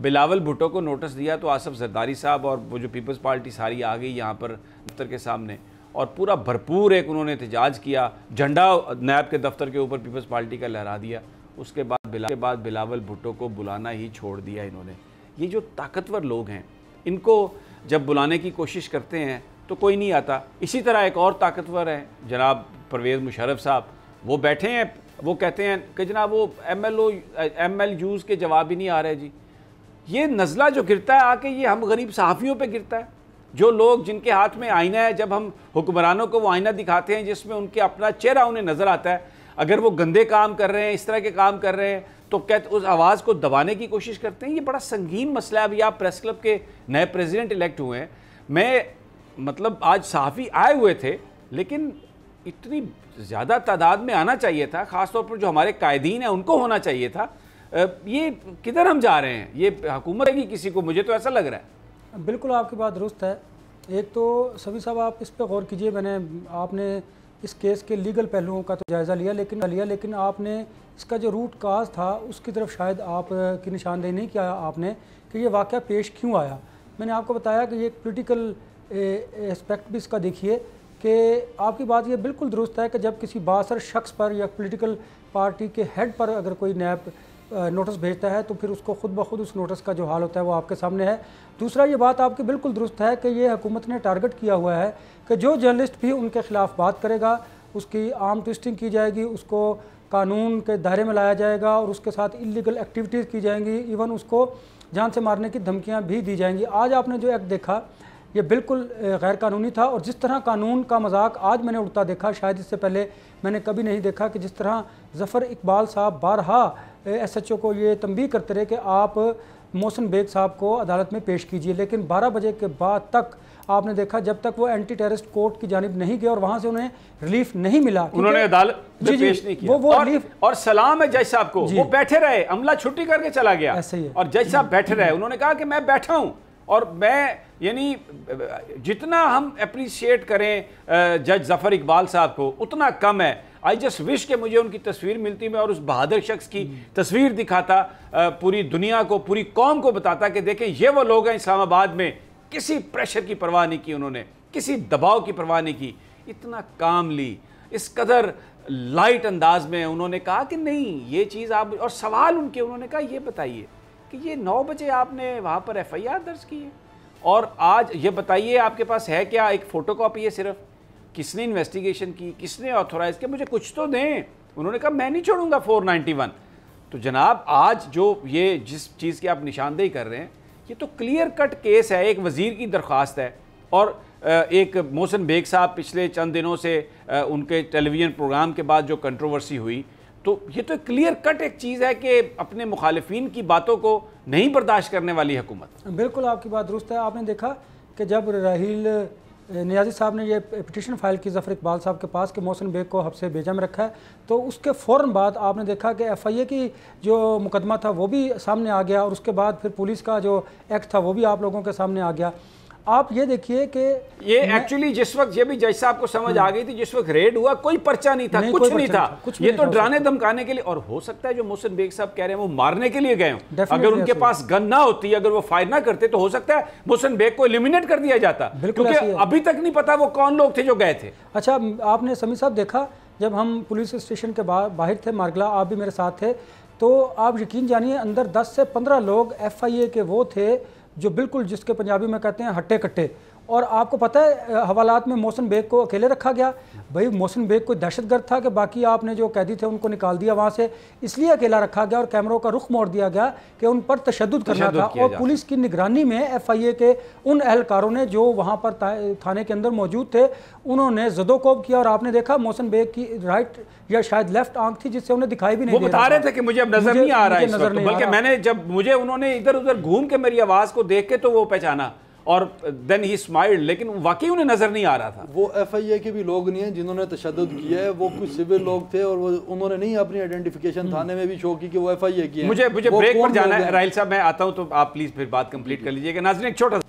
बिलावल भुट्टो को नोटिस दिया तो आसफ जरदारी साहब और वो जो पीपल्स पार्टी सारी आ गई यहाँ पर दफ्तर के सामने और पूरा भरपूर एक उन्होंने एहतजाज किया, झंडा नैब के दफ्तर के ऊपर पीपल्स पार्टी का लहरा दिया। उसके बाद बिलावल भुट्टो को बुलाना ही छोड़ दिया इन्होंने। ये जो ताकतवर लोग हैं इनको जब बुलाने की कोशिश करते हैं तो कोई नहीं आता। इसी तरह एक और ताकतवर हैं जनाब परवेज़ मुशर्रफ साहब, वो बैठे हैं, वो कहते हैं कि जनाब वो MLUs के जवाब ही नहीं आ रहे जी। ये नज़ला जो गिरता है आके ये हम गरीब सहाफ़ियों पे गिरता है, जो लोग जिनके हाथ में आईना है, जब हम हुक्मरानों को वो आईना दिखाते हैं जिसमें उनके अपना चेहरा उन्हें नज़र आता है, अगर वो गंदे काम कर रहे हैं, इस तरह के काम कर रहे हैं तो कहते उस आवाज़ को दबाने की कोशिश करते हैं। ये बड़ा संगीन मसला है। अभी आप प्रेस क्लब के नए प्रेसिडेंट इलेक्ट हुए हैं, मैं मतलब आज सहाफ़ी आए हुए थे लेकिन इतनी ज़्यादा तादाद में आना चाहिए था, ख़ास तौर पर जो हमारे कायदीन हैं उनको होना चाहिए था। ये किधर हम जा रहे हैं? ये हुकूमत है किसी को, मुझे तो ऐसा लग रहा है। बिल्कुल आपकी बात दुरुस्त है। एक तो सभी साहब आप इस पर गौर कीजिए, आपने इस केस के लीगल पहलुओं का तो जायज़ा लिया लेकिन आपने इसका जो रूट काज था उसकी तरफ शायद आप की निशानदेही नहीं किया आपने कि ये वाक़या पेश क्यों आया। मैंने आपको बताया कि ये एक पोलिटिकल एस्पेक्ट भी इसका देखिए कि आपकी बात ये बिल्कुल दुरुस्त है कि जब किसी बासर शख्स पर या पोलिटिकल पार्टी के हेड पर अगर कोई नैब नोटिस भेजता है तो फिर उसको खुद ब खुद उस नोटिस का जो हाल होता है वो आपके सामने है। दूसरा ये बात आपकी बिल्कुल दुरुस्त है कि ये हुकूमत ने टारगेट किया हुआ है कि जो जर्नलिस्ट भी उनके ख़िलाफ़ बात करेगा उसकी आर्म ट्विस्टिंग की जाएगी, उसको कानून के दायरे में लाया जाएगा और उसके साथ इलीगल एक्टिविटीज़ की जाएंगी, इवन उसको जान से मारने की धमकियाँ भी दी जाएंगी। आज आपने जो एक्ट देखा ये बिल्कुल गैर कानूनी था और जिस तरह कानून का मजाक आज मैंने उड़ता देखा, शायद इससे पहले मैंने कभी नहीं देखा कि जिस तरह ज़फ़र इकबाल साहब बारहा SHO को ये तंबीह करते रहे कि आप मोहसिन बेग साहब को अदालत में पेश कीजिए, लेकिन 12 बजे के बाद तक आपने देखा जब तक वो एंटी टेररिस्ट कोर्ट की जानिब नहीं गए और वहाँ से उन्हें रिलीफ नहीं मिला, उन्होंने अदालत में पेश नहीं किया। वो और सलाम है जज साहब को, वो बैठे रहे, अमला छुट्टी करके चला गया ऐसे ही और जज साहब बैठे रहे, उन्होंने कहा कि मैं बैठा हूँ और मैं यानी जितना हम अप्रिशिएट करें जज ज़फ़र इकबाल साहब को उतना कम है। आई जस्ट विश कि मुझे उनकी तस्वीर मिलती मैं और उस बहादुर शख्स की तस्वीर दिखाता, पूरी दुनिया को, पूरी कौम को बताता कि देखें ये वो लोग हैं इस्लामाबाद में, किसी प्रेशर की परवाह नहीं की उन्होंने, किसी दबाव की परवाह नहीं की, इतना कामली, इस कदर लाइट अंदाज में उन्होंने कहा कि नहीं ये चीज़ आप, और सवाल उनके, उन्होंने कहा ये बताइए कि ये 9 बजे आपने वहाँ पर FIR दर्ज की है और आज ये बताइए आपके पास है क्या, एक फ़ोटोकॉपी है सिर्फ, किसने इन्वेस्टिगेशन की, किसने ऑथोराइज किया, मुझे कुछ तो दें। उन्होंने कहा मैं नहीं छोड़ूंगा 491। तो जनाब आज जो ये जिस चीज़ की आप निशानदेही कर रहे हैं ये तो क्लियर कट केस है, एक वज़ीर की दरख्वास्त है और एक मोहसिन बेग साहब पिछले चंद दिनों से उनके टेलीविज़न प्रोग्राम के बाद जो कंट्रोवर्सी हुई, तो ये तो क्लियर कट एक चीज़ है कि अपने मुखालिफिन की बातों को नहीं बर्दाश्त करने वाली हुकूमत। बिल्कुल आपकी बात दुरुस्त है। आपने देखा कि जब राहील नियाज़ी साहब ने ये पिटिशन फाइल की ज़फ़र इकबाल साहब के पास कि मोहसिन बेग को हब्से बेजा में रखा है, तो उसके फ़ौरन बाद आपने देखा कि FIA की जो मुकदमा था वो भी सामने आ गया और उसके बाद फिर पुलिस का जो एक्ट था वो भी आप लोगों के सामने आ गया। आप ये देखिए कि ये एक्चुअली जिस वक्त ये भी जज साहब को समझ आ गई थी, जिस वक्त रेड हुआ कोई पर्चा नहीं था, कुछ नहीं था, ये तो डराने धमकाने के लिए, और हो सकता है जो मोहसिन बेग साहब कह रहे हैं वो मारने के लिए गए हों। अगर उनके पास गन ना होती, अगर वो फायर ना करते तो हो सकता है मोहसिन बेग को एलिमिनेट कर दिया जाता, क्योंकि अभी तक नहीं पता वो कौन लोग थे जो गए थे। अच्छा, आपने समी साहब देखा जब हम पुलिस स्टेशन के बाहर थे मारगला, आप भी मेरे साथ थे, तो आप यकीन जानिए अंदर 10 से 15 लोग FIA के वो थे जो बिल्कुल जिसके पंजाबी में कहते हैं हट्टे कट्टे। और आपको पता है हवालात में मोहसिन बेग को अकेले रखा गया। भाई मोहसिन बेग कोई दहशतगर्द था कि बाकी आपने जो कैदी थे उनको निकाल दिया वहाँ से, इसलिए अकेला रखा गया और कैमरों का रुख मोड़ दिया गया कि उन पर तशद्दुद करना था। और पुलिस की निगरानी में FIA के उन एहलकारों ने जो वहाँ पर थाने के अंदर मौजूद थे उन्होंने ज़दोकोब किया। और आपने देखा मोहसिन बेग की राइट या शायद लेफ्ट आंख थी जिससे उन्हें दिखाई भी नहीं, वो बता रहे थे कि मुझे अब नजर नहीं आ रहा है, बल्कि मैंने जब मुझे उन्होंने इधर उधर घूम के मेरी आवाज़ को देख के तो वो पहचाना और देन ही स्माइल्ड, लेकिन वाकई उन्हें नजर नहीं आ रहा था। वो FIA के भी लोग नहीं हैं जिन्होंने तशद्दुद किया है, वो कुछ सिविल लोग थे और वो उन्होंने नहीं अपनी आइडेंटिफिकेशन थाने में भी शो की कि वो FIA की है। मुझे ब्रेक पर जाना है राहिल साहब, मैं आता हूं तो आप प्लीज फिर बात कंप्लीट कर लीजिएगा। नाज़रीन एक छोटा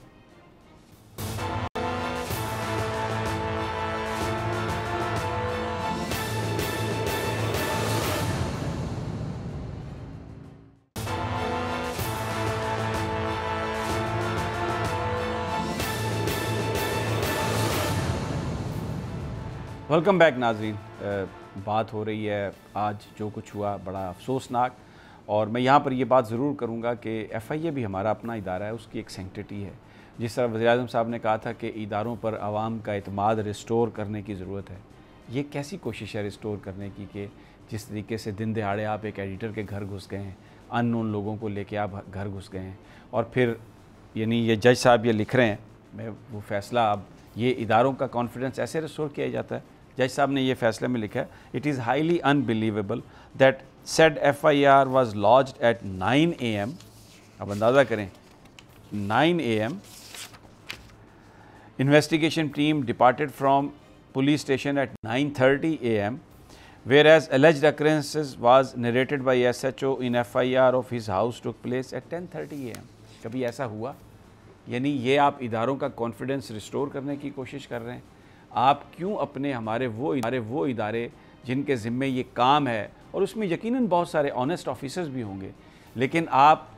वेलकम बैक नाज़रीन। बात हो रही है आज जो कुछ हुआ बड़ा अफसोसनाक, और मैं यहाँ पर ये बात ज़रूर करूँगा कि FIA भी हमारा अपना इदारा है, उसकी एक सेंटिटी है। जिस तरह वज़ीर-ए-आज़म साहब ने कहा था कि इदारों पर आवाम का एतमाद रिस्टोर करने की ज़रूरत है, ये कैसी कोशिश है रिस्टोर करने की कि जिस तरीके से दिन दहाड़े आप एक एडिटर के घर घुस गए हैं, अननोन लोगों को लेके आप घर घुस गए हैं, और फिर यानी ये जज साहब ये लिख रहे हैं, मैं वो फ़ैसला, अब ये इदारों का कॉन्फिडेंस ऐसे रिस्टोर किया जाता है। जज साहब ने ये फैसले में लिखा है, it is highly unbelievable that said FIR was lodged at 9 AM। अब अंदाज़ा करें 9 AM, investigation team departed from police station at 9:30 AM, whereas alleged occurrences was narrated by SHO in FIR of his house took place at 10:30 AM। कभी ऐसा हुआ? यानी ये आप इदारों का कॉन्फिडेंस रिस्टोर करने की कोशिश कर रहे हैं। आप क्यों अपने हमारे वो इदारे जिनके ज़िम्मे ये काम है, और उसमें यकीनन बहुत सारे ऑनेस्ट ऑफिसर्स भी होंगे, लेकिन आप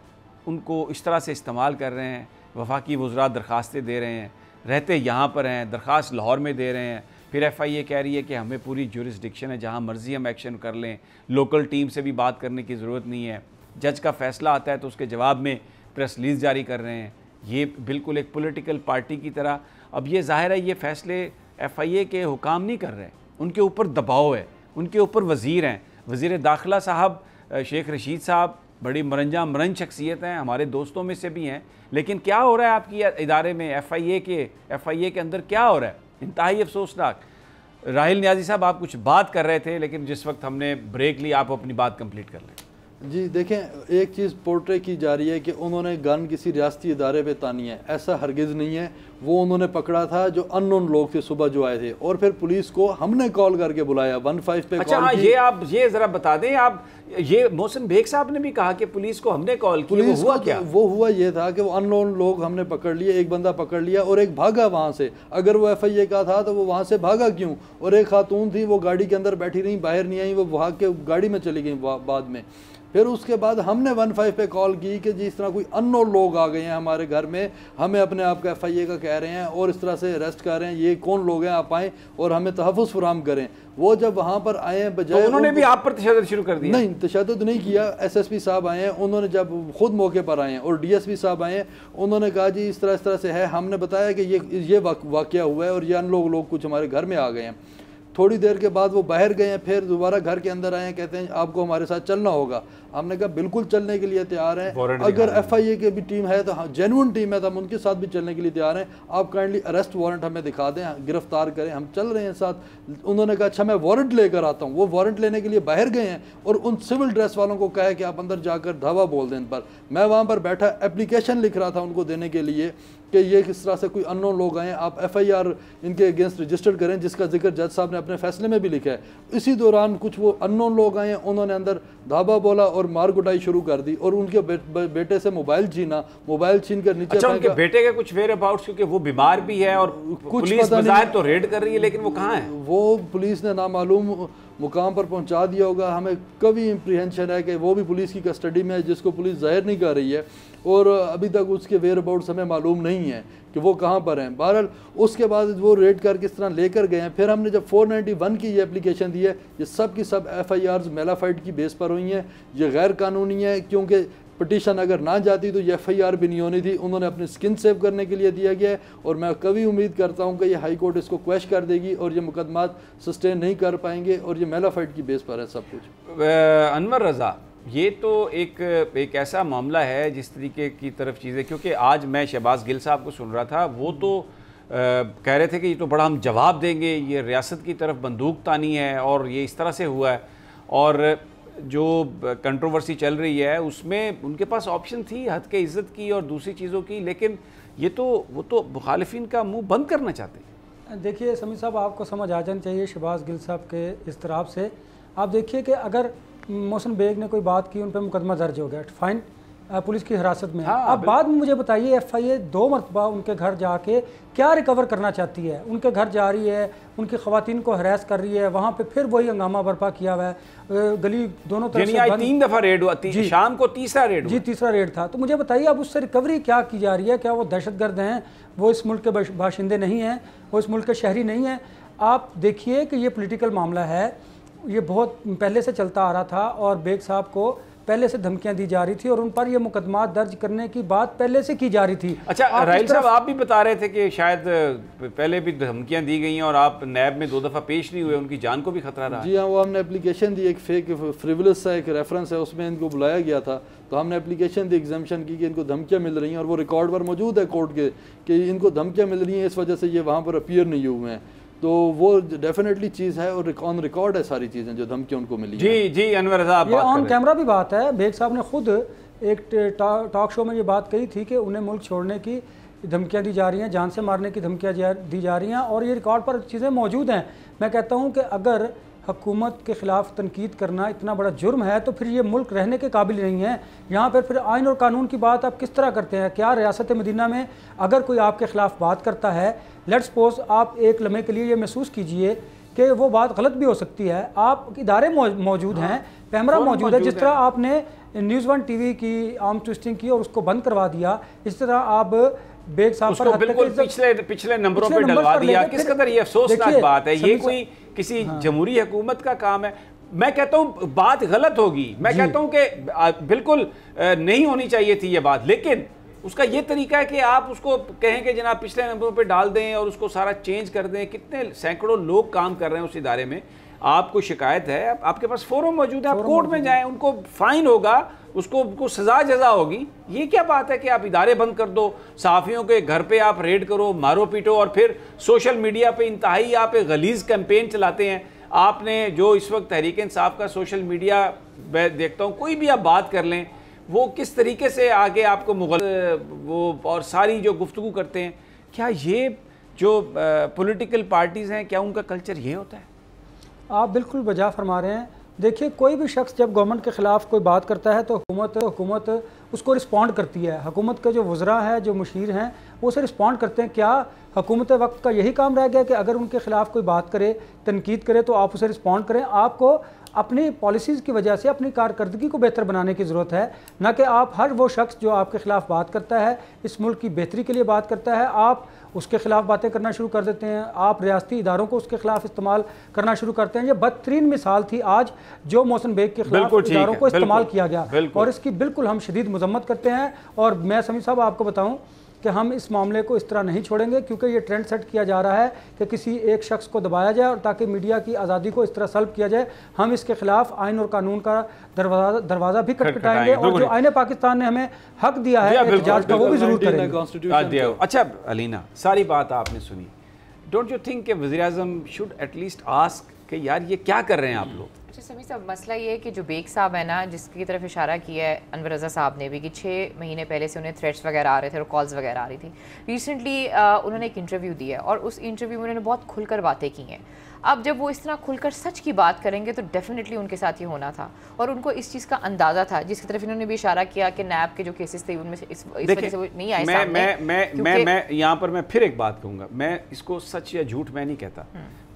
उनको इस तरह से इस्तेमाल कर रहे हैं। वफाकी वज़रा दरख्वास्तें दे रहे हैं, रहते यहाँ पर हैं, दरख्वास्त लाहौर में दे रहे हैं, फिर FIA कह रही है कि हमें पूरी जुरिस्डिक्शन है, जहाँ मर्ज़ी हम एक्शन कर लें, लोकल टीम से भी बात करने की ज़रूरत नहीं है। जज का फ़ैसला आता है तो उसके जवाब में प्रेस रिलीज़ जारी कर रहे हैं। ये बिल्कुल एक पॉलिटिकल पार्टी की तरह। अब ये ज़ाहिर है ये फ़ैसले FIA के हुकाम नहीं कर रहे हैं, उनके ऊपर दबाव है, उनके ऊपर वज़ीर हैं, वज़ीर दाखिला साहब शेख रशीद साहब बड़ी मरंज शख्सियत हैं, हमारे दोस्तों में से भी हैं, लेकिन क्या हो रहा है आपकी इदारे में FIA के अंदर क्या हो रहा है? इंतहाई अफसोसनाक। राहिल नियाज़ी साहब आप कुछ बात कर रहे थे, लेकिन जिस वक्त हमने ब्रेक ली आप अपनी बात कंप्लीट कर लें। जी देखें, एक चीज़ पोर्ट्रे की जा रही है कि उन्होंने गन किसी रियासती इदारे पे तानी है, ऐसा हरगिज़ नहीं है। वो उन्होंने पकड़ा था जो अननोन लोग थे सुबह जो आए थे, और फिर पुलिस को हमने कॉल करके बुलाया 15 पे। अच्छा हाँ, ये आप ये ज़रा बता दें आप, ये मोहसिन बेग साहब ने भी कहा कि पुलिस को हमने कॉल किया, वो हुआ क्या? वो हुआ ये था कि वो अननोन लोग हमने पकड़ लिए, एक बंदा पकड़ लिया और एक भागा वहाँ से। अगर वो FIA का था तो वो वहाँ से भागा क्यों? और एक खातून थी, वो गाड़ी के अंदर बैठी रही, बाहर नहीं आई, वो भाग के गाड़ी में चली गई बाद में। फिर उसके बाद हमने 15 पे कॉल की कि जिस तरह कोई अननोन लोग आ गए हैं हमारे घर में, हमें अपने आप का FIA का कह रहे हैं और इस तरह से अरेस्ट कर रहे हैं, ये कौन लोग हैं, आप आएँ और हमें तहफ़्फ़ुज़ फराहम करें। वो जब वहाँ पर आए हैं, बजाय तो उन्होंने भी आप पर तशद्दुद शुरू कर दिया? नहीं, तशद्दुद नहीं किया। SSP साहब आए हैं, उन्होंने जब खुद मौके पर आए हैं, और DSP साहब आए हैं, उन्होंने कहा जी इस तरह से है। हमने बताया कि ये वाक़या हुआ है और ये अनलोग लोग कुछ हमारे घर में आ गए हैं। थोड़ी देर के बाद वो बाहर गए हैं, फिर दोबारा घर के अंदर आए हैं, कहते हैं आपको हमारे साथ चलना होगा। हमने कहा बिल्कुल चलने के लिए तैयार हैं, अगर FIA की भी टीम है तो हाँ, जेन्युइन टीम है तो हम उनके साथ भी चलने के लिए तैयार हैं। आप काइंडली अरेस्ट वारंट हमें दिखा दें, गिरफ्तार करें, हम चल रहे हैं साथ। उन्होंने कहा अच्छा मैं वारंट लेकर आता हूँ। वो वारंट लेने के लिए बाहर गए हैं और उन सिविल ड्रेस वालों को कहा कि आप अंदर जाकर धावा बोल दें इन पर। मैं वहाँ पर बैठा एप्लीकेशन लिख रहा था उनको देने के लिए कि ये किस तरह से कोई अननोन लोग आए, आप FIR इनके अगेंस्ट रजिस्टर्ड करें, जिसका जिक्र जज साहब ने अपने फैसले में भी लिखा है। इसी दौरान कुछ वो अननोन लोग आए, उन्होंने अंदर धाबा बोला और मार कुटाई शुरू कर दी और उनके बेटे से मोबाइल छीना, मोबाइल छीन कर नीचे। अच्छा, उनके बेटे के कुछ वेयर अबाउट्स, क्योंकि वो बीमार भी है और पुलिस बज़ाहिर तो रेड कर रही है, लेकिन वो कहाँ है? वो पुलिस ने नामालूम मुकाम पर पहुंचा दिया होगा। हमें कभी इम्प्रीहेंशन है कि वो भी पुलिस की कस्टडी में है, जिसको पुलिस जाहिर नहीं कर रही है, और अभी तक उसके वेयर अबाउट्स हमें मालूम नहीं है कि वो कहाँ पर हैं। बहरहाल उसके बाद वो रेड कर किस तरह लेकर गए हैं। फिर हमने जब 491 की ये एप्लीकेशन दी है, ये सब की सब FIRs मेलाफाइड की बेस पर हुई हैं। ये गैर कानूनी है, क्योंकि पटिशन अगर ना जाती तो ये FIR भी नहीं होनी थी। उन्होंने अपनी स्किन सेव करने के लिए दिया गया है, और मैं कभी उम्मीद करता हूँ कि ये हाई कोर्ट इसको क्वेश कर देगी और ये मुकदमात सस्टेन नहीं कर पाएंगे, और ये मेलाफाइड की बेस पर है सब कुछ। अनवर रज़ा, ये तो एक ऐसा मामला है जिस तरीके की तरफ चीज़ें, क्योंकि आज मैं शहबाज गिल साहब को सुन रहा था, वो तो कह रहे थे कि ये तो बड़ा हम जवाब देंगे, ये रियासत की तरफ बंदूक तानी है और ये इस तरह से हुआ है। और जो कंट्रोवर्सी चल रही है उसमें उनके पास ऑप्शन थी हद के इज़्ज़त की और दूसरी चीज़ों की, लेकिन ये तो वो तो मुखालिफिन का मुंह बंद करना चाहते हैं। देखिए समी साहब, आपको समझ आ जानी चाहिए शहबाज गिल साहब के इस तरह से। आप देखिए कि अगर मोहसिन बेग ने कोई बात की, उन पर मुकदमा दर्ज हो गया, फाइन, पुलिस की हिरासत में। हाँ, अब बाद में मुझे बताइए FIA 2 मरतबा उनके घर जाके क्या रिकवर करना चाहती है? उनके घर जा रही है, उनकी ख़वातीन को हरास कर रही है, वहाँ पे फिर वही हंगामा बर्पा किया हुआ है, गली दोनों तरफ से 3 दफ़ा रेड हुआ, शाम को तीसरा रेड हुआ। जी, तीसरा रेड था। तो मुझे बताइए अब उससे रिकवरी क्या की जा रही है? क्या वो दहशतगर्द हैं? वो इस मुल्क के बाशिंदे नहीं हैं? वो इस मुल्क के शहरी नहीं हैं? आप देखिए कि ये पॉलिटिकल मामला है, ये बहुत पहले से चलता आ रहा था, और बेग साहब को पहले से धमकियां दी जा रही थी और उन पर ये मुकदमा दर्ज करने की बात पहले से की जा रही थी। अच्छा राहिल साहब, आप भी बता रहे थे कि शायद पहले भी धमकियां दी गई हैं और आप नैब में 2 दफ़ा पेश नहीं हुए, उनकी जान को भी खतरा रहा। जी हाँ, वो हमने एप्लीकेशन दी, एक फेक फ्रिवलस सा एक रेफरेंस है, उसमें इनको बुलाया गया था, तो हमने एप्लीकेशन दी एग्जामिशन की कि इनको धमकियाँ मिल रही हैं, और वो रिकॉर्ड पर मौजूद है कोर्ट के कि इनको धमकियाँ मिल रही हैं, इस वजह से ये वहाँ पर अपीयर नहीं हुए हैं। तो वो डेफिनेटली चीज़ है और ऑन रिकॉर्ड है सारी चीज़ें जो धमकियाँ उनको मिली। जी अनवर साहब, ये ऑन कैमरा भी बात है। बेग साहब ने खुद एक टॉक शो में ये बात कही थी कि उन्हें मुल्क छोड़ने की धमकियाँ दी जा रही हैं, जान से मारने की धमकियाँ दी जा रही हैं, और ये रिकॉर्ड पर चीज़ें मौजूद हैं। मैं कहता हूँ कि अगर हुकूमत के ख़िलाफ़ तनकीद करना इतना बड़ा जुर्म है तो फिर ये मुल्क रहने के काबिल नहीं है। यहाँ पर फिर आइन और कानून की बात आप किस तरह करते हैं? क्या रियासत मदीना में अगर कोई आपके ख़िलाफ़ बात करता है, लेट्स सपोज आप एक लम्हे के लिए ये महसूस कीजिए कि वो बात गलत भी हो सकती है, आप इदारे मौजूद हैं, कैमरा मौजूद है, जिस तरह आपने न्यूज़1 TV की आर्म ट्विस्टिंग की और उसको बंद करवा दिया, इस तरह आप बेग साहब पर बिल्कुल पिछले नंबरों पे डलवा दिया। किस कदर ये अफसोसनाक बात है। ये कोई किसी जमहूरी हुकूमत का काम है? मैं कहता हूँ बात गलत होगी, मैं कहता हूँ कि बिल्कुल नहीं होनी चाहिए थी ये बात, लेकिन उसका ये तरीका है कि आप उसको कहें कि जनाब पिछले नंबरों पे डाल दें और उसको सारा चेंज कर दें। कितने सैकड़ों लोग काम कर रहे हैं उस इदारे में, आपको शिकायत है, आपके पास फोरम मौजूद है, आप कोर्ट में जाएं, उनको फाइन होगा, उसको सजा जजा होगी। ये क्या बात है कि आप इदारे बंद कर दो, सहाफ़ियों के घर पे आप रेड करो, मारो पीटो, और फिर सोशल मीडिया पे इंतहाई आप एक गलीज़ कैंपेन चलाते हैं। आपने जो इस वक्त तहरीक इंसाफ का सोशल मीडिया मैं देखता हूँ कोई भी आप बात कर लें, वो किस तरीके से आगे आपको मुगल वो और सारी जो गुफ्तगू करते हैं, क्या ये जो पॉलिटिकल पार्टीज़ हैं क्या उनका कल्चर ये होता है? आप बिल्कुल बजा फरमा रहे हैं। देखिए, कोई भी शख्स जब गवर्नमेंट के ख़िलाफ़ कोई बात करता है तो हुकूमत उसको रिस्पॉन्ड करती है। हुकूमत के जो वज़रा हैं, जो मुशीर हैं, वो उसे रिस्पॉन्ड करते हैं। क्या हुकूमत वक्त का यही काम रह गया कि अगर उनके ख़िलाफ़ कोई बात करे, तनकीद करे, तो आप उसे रिस्पॉन्ड करें? आपको अपनी पॉलिसीज़ की वजह से अपनी कारकर्दगी को बेहतर बनाने की ज़रूरत है, ना कि आप हर वो शख्स जो आपके ख़िलाफ़ बात करता है, इस मुल्क की बेहतरी के लिए बात करता है, आप उसके ख़िलाफ़ बातें करना शुरू कर देते हैं। आप रियासती इदारों को उसके ख़िलाफ़ इस्तेमाल करना शुरू करते हैं। ये बदतरीन मिसाल थी आज जो मोहसिन बेग के ख़िलाफ़ इदारों को इस्तेमाल किया गया, और इसकी बिल्कुल हम शदीद मजम्मत करते हैं। और मैं समी साहब आपको बताऊँ कि हम इस मामले को इस तरह नहीं छोड़ेंगे, क्योंकि ये ट्रेंड सेट किया जा रहा है कि किसी एक शख्स को दबाया जाए और ताकि मीडिया की आज़ादी को इस तरह सल्ब किया जाए। हम इसके खिलाफ आइन और कानून का दरवाज़ा भी खटखटाएंगे, और जो आइन पाकिस्तान ने हमें हक दिया है एहतजाज का, वो भी ज़रूर करेंगे। अच्छा अलीना, सारी बात आपने सुनी, डोंट यू थिंक कि वज़ीर-ए-आज़म शुड एटलीस्ट आस्क कि यार ये क्या कर रहे हैं आप लोग? समी साहब, मसला ये है कि जो बेग साहब है ना, जिसकी तरफ इशारा किया है अनवर रज़ा साहब ने भी, कि 6 महीने पहले से उन्हें थ्रेट्स वगैरह आ रहे थे और कॉल्स वगैरह आ रही थी। रिसेंटली उन्होंने एक इंटरव्यू दिया और उस इंटरव्यू में उन्होंने बहुत खुलकर बातें की हैं। अब जब वो इस तरह खुलकर सच की बात करेंगे तो डेफिनेटली उनके साथ ये होना था, और उनको इस चीज़ का अंदाज़ा था, जिसकी तरफ इन्होंने भी इशारा किया कि नैब के जो केसेस थे उनमें से इस वजह से वो नहीं आए सामने। मैं यहाँ पर मैं फिर एक बात कहूँगा, मैं इसको सच या झूठ मैं नहीं कहता।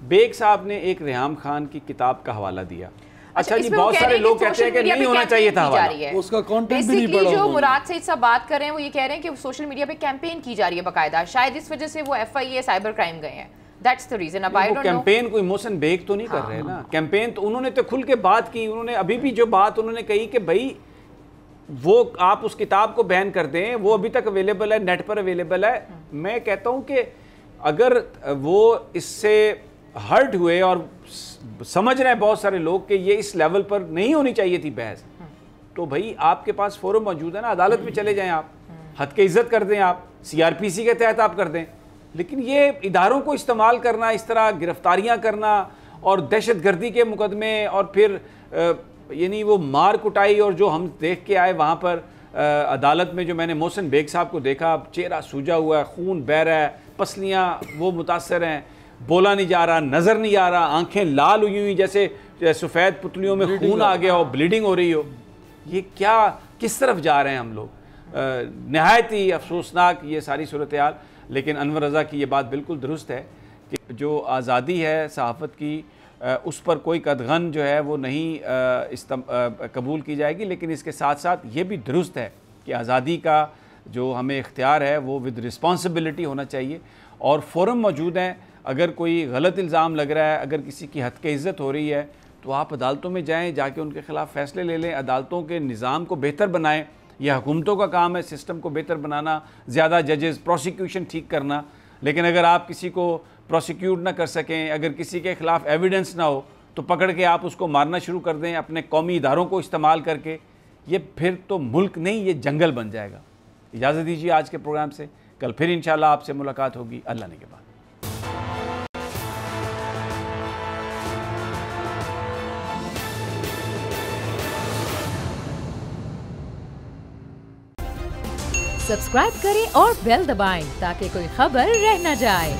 बेग साहब ने एक रेहाम खान की किताब का हवाला दिया। अच्छा जी, बहुत सारे लोग कहते हैं कि नहीं होना चाहिए था हवाला, उसका कंटेंट भी नहीं पढ़ा। जो मुराद सईद साहब बात कर रहे हैं वो ये कह रहे हैं कि सोशल मीडिया पे कैंपेन की जा रही है बाकायदा, शायद इस वजह से वो FIA साइबर क्राइम गए हैं। That's the reason. अब I don't know. कैंपेन कोई मोहसिन बेग तो नहीं कर रहे ना, कैंपेन तो उन्होंने तो खुल के बात की। उन्होंने अभी भी जो बात उन्होंने कही कि भाई वो आप उस किताब को बैन कर दें, वो अभी तक अवेलेबल है, नेट पर अवेलेबल है। मैं कहता हूँ कि अगर वो इससे हर्ट हुए और समझ रहे हैं बहुत सारे लोग कि ये इस लेवल पर नहीं होनी चाहिए थी बहस, तो भाई आपके पास फोरम मौजूद है ना, अदालत में चले जाएं, आप हद की इज्जत कर दें, आप CRPC के तहत आप कर दें। लेकिन ये इदारों को इस्तेमाल करना, इस तरह गिरफ्तारियां करना और दहशत गर्दी के मुकदमे, और फिर यानी वो मार कुटाई, और जो हम देख के आए वहाँ पर अदालत में जो मैंने मोहसिन बेग साहब को देखा, चेहरा सूजा हुआ है, खून बह रहा है, पसलियाँ वो मुतासर हैं, बोला नहीं जा रहा, नज़र नहीं आ रहा, आंखें लाल हुई हुई जैसे सफ़ेद पुतलियों में खून आ गया हो, ब्लीडिंग हो रही हो। ये क्या, किस तरफ जा रहे हैं हम लोग? नहायत ही अफसोसनाक ये सारी सूरत हाल। लेकिन अनवर रज़ा की ये बात बिल्कुल दुरुस्त है कि जो आज़ादी है सहाफ़त की, उस पर कोई कदगन जो है वो नहीं कबूल की जाएगी। लेकिन इसके साथ साथ ये भी दुरुस्त है कि आज़ादी का जो हमें इख्तियार है वो विद रिस्पॉन्सिबिलिटी होना चाहिए, और फोरम मौजूद हैं। अगर कोई गलत इल्ज़ाम लग रहा है, अगर किसी की हद की इज़्ज़त हो रही है, तो आप अदालतों में जाएँ, जाके उनके ख़िलाफ़ फ़ैसले ले लें, अदालतों के निज़ाम को बेहतर बनाएँ। यह हुकूमतों का काम है सिस्टम को बेहतर बनाना, ज़्यादा जजेस, प्रोसिक्यूशन ठीक करना। लेकिन अगर आप किसी को प्रोसिक्यूट ना कर सकें, अगर किसी के ख़िलाफ़ एविडेंस ना हो, तो पकड़ के आप उसको मारना शुरू कर दें अपने कौमी इदारों को इस्तेमाल करके, ये फिर तो मुल्क नहीं, ये जंगल बन जाएगा। इजाज़त दीजिए आज के प्रोग्राम से, कल फिर इंशाल्लाह आपसे मुलाकात होगी अल्लाह ने के बाद। सब्सक्राइब करें और बेल दबाएं ताकि कोई खबर रह न जाए।